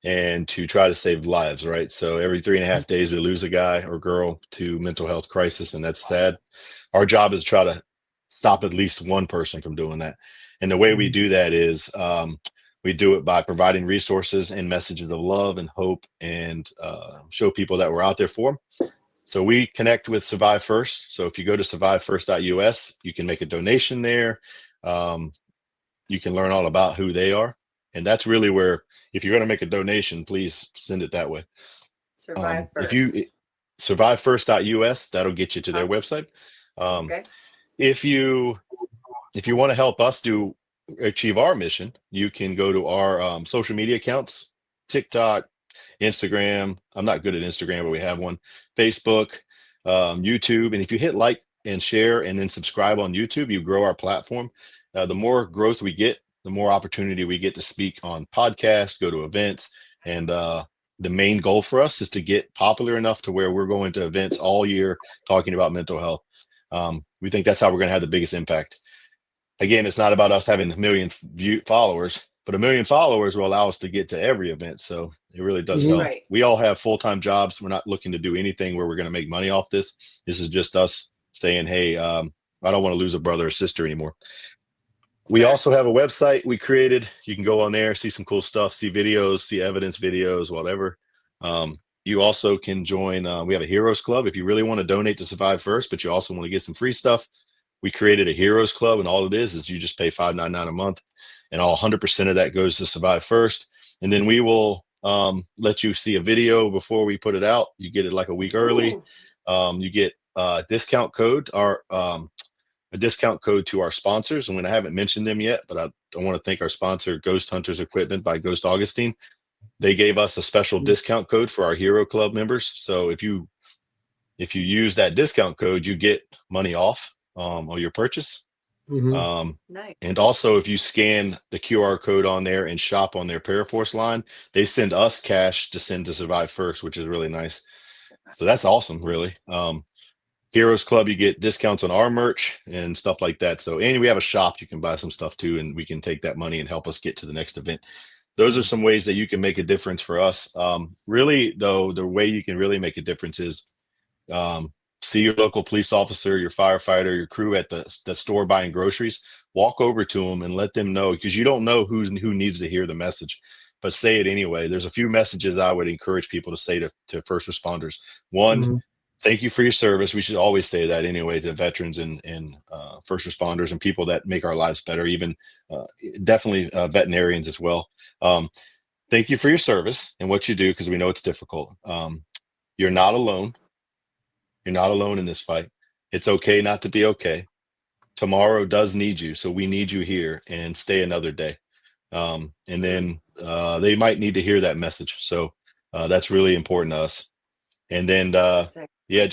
and to try to save lives, right? So every 3.5 days we lose a guy or girl to mental health crisis, and that's sad. Our job is to try to stop at least one person from doing that. And the way we do that is we do it by providing resources and messages of love and hope, and show people that we're out there for them. So we connect with Survive First. So if you go to survivefirst.us, you can make a donation there. You can learn all about who they are. And that's really where, if you're going to make a donation, please send it that way. Survive First. Survivefirst.us, that'll get you to their website. If you want to help us achieve our mission, you can go to our social media accounts, TikTok, Instagram. I'm not good at Instagram, but we have one. Facebook, YouTube. And if you hit like and share and then subscribe on YouTube, you grow our platform. The more growth we get, the more opportunity we get to speak on podcasts, go to events. And the main goal for us is to get popular enough to where we're going to events all year talking about mental health. We think that's how we're going to have the biggest impact. Again, it's not about us having 1 million followers, but 1 million followers will allow us to get to every event. So it really does help. Right. We all have full-time jobs. We're not looking to do anything where we're going to make money off this. This is just us saying, hey, I don't want to lose a brother or sister anymore. We also have a website we created. You can go on there, see some cool stuff, see videos, see evidence videos, whatever. You also can join. We have a Heroes Club if you really want to donate to Survive First, but you also want to get some free stuff. We created a Heroes Club, and all it is you just pay $5.99 a month, and all 100% of that goes to Survive First. And then we will let you see a video before we put it out. You get it like a week early. You get a discount code, a discount code to our sponsors. And I haven't mentioned them yet, but I want to thank our sponsor, Ghost Hunters Equipment by Ghost Augustine. They gave us a special discount code for our Hero Club members. So if you use that discount code, you get money off on your purchase. Nice. And also, if you scan the QR code on there and shop on their Paraforce line, they send us cash to send to Survive First, which is really nice. So that's awesome, really. Heroes Club, you get discounts on our merch and stuff like that. So, and we have a shop, you can buy some stuff too, and we can take that money and help us get to the next event. Those are some ways that you can make a difference for us. Really, though, the way you can really make a difference is see your local police officer, your firefighter, your crew at the store buying groceries. Walk over to them and let them know, because you don't know who needs to hear the message, but say it anyway. There's a few messages I would encourage people to say to first responders. One, thank you for your service. We should always say that anyway to veterans and first responders and people that make our lives better, even definitely veterinarians as well. Thank you for your service and what you do, because we know it's difficult. You're not alone. You're not alone in this fight. It's okay not to be okay. Tomorrow does need you, so we need you here, and stay another day. And then they might need to hear that message. So that's really important to us. And then, and then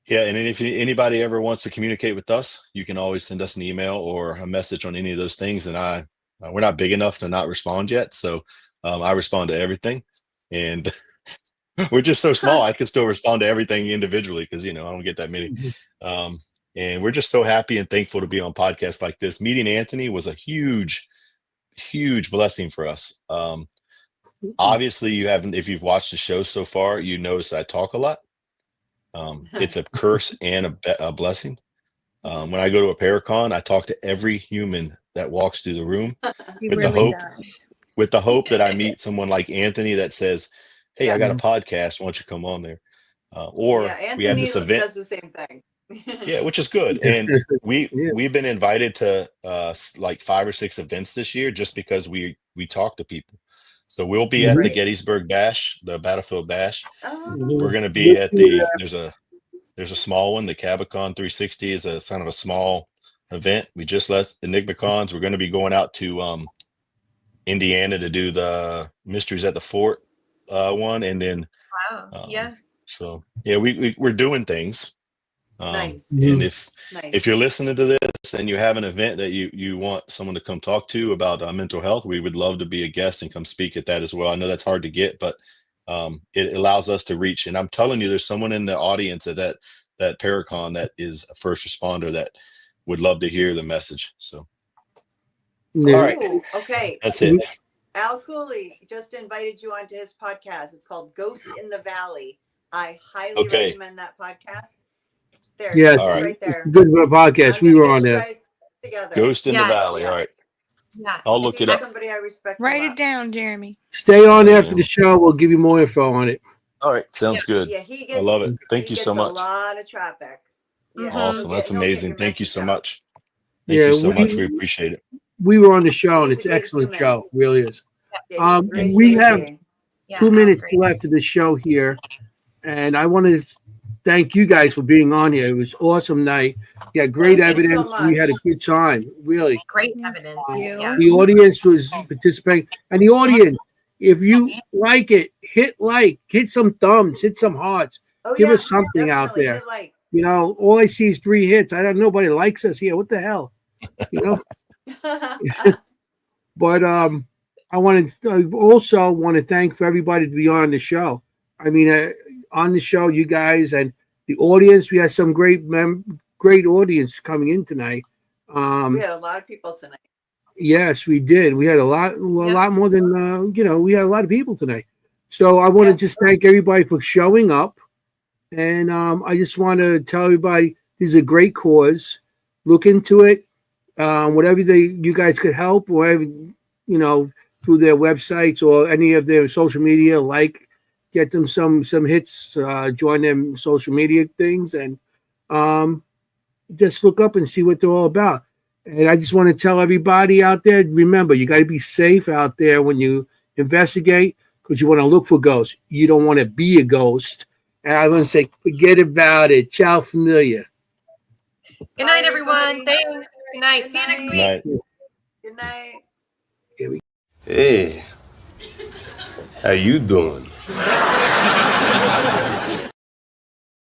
if anybody ever wants to communicate with us, you can always send us an email or a message on any of those things. And we're not big enough to not respond yet. So I respond to everything. And we're just so small, I can still respond to everything individually because, I don't get that many. And we're just so happy and thankful to be on podcasts like this. Meeting Anthony was a huge, huge blessing for us. Obviously, if you've watched the show so far, you notice I talk a lot. It's a curse and a blessing. When I go to a Paracon, I talk to every human that walks through the room with the hope that I meet someone like Anthony that says, hey, I got a podcast. Why don't you come on there? We have this event. Does the same thing. Yeah, which is good. And we've been invited to like 5 or 6 events this year just because we talk to people. So we'll be at the Gettysburg Bash, the Battlefield Bash. We're going to be at there's a small one. The Cavicon 360 is a kind of a small event. We just left EnigmaCons. We're going to be going out to Indiana to do the Mysteries at the Fort one, and then so we're doing things. Nice. And if you're listening to this and you have an event that you want someone to come talk to about mental health, we would love to be a guest and come speak at that as well. I know that's hard to get, but it allows us to reach. And I'm telling you, there's someone in the audience at that Paracon that is a first responder that would love to hear the message. So, all right. Okay. That's it. Al Cooley just invited you onto his podcast. It's called Ghosts in the Valley. I highly recommend that podcast. There, right there. Good podcast. We were on there. Ghost in the Valley. All right. Yeah. I'll look it up. Somebody I respect. Write it down, Jeremy. Stay on after the show. We'll give you more info on it. All right. Sounds good. Yeah, I love it. Thank you so much. A lot of traffic. Yeah. Awesome. That's amazing. Thank you so much. Thank you so much. We appreciate it. We were on the show, and it's an excellent show. It really is. We have 2 minutes left of the show here, and I want to thank you guys for being on here. It was an awesome night. You had great evidence. We had a good time. Really. Great evidence. The audience was participating. And the audience, if you like it, hit some thumbs, hit some hearts. Give us something out there. All I see is 3 hits. Nobody likes us here. What the hell? But I also want to thank for everybody to be on the show. I mean, on the show, you guys and the audience, we had some great audience coming in tonight. We had a lot of people tonight. Yes, we did. We had a lot more than we had a lot of people tonight. So I want to just thank everybody for showing up, and I just want to tell everybody this is a great cause. Look into it. Whatever you guys could help, whatever through their websites or any of their social media, get them some hits, join them social media things, and just look up and see what they're all about. And I just want to tell everybody out there, remember, you got to be safe out there when you investigate, because you want to look for ghosts. You don't want to be a ghost. And I want to say, forget about it. Ciao, familia. Good night, everyone. Thanks. Good night. See you next week. Good night. Hey, how you doing?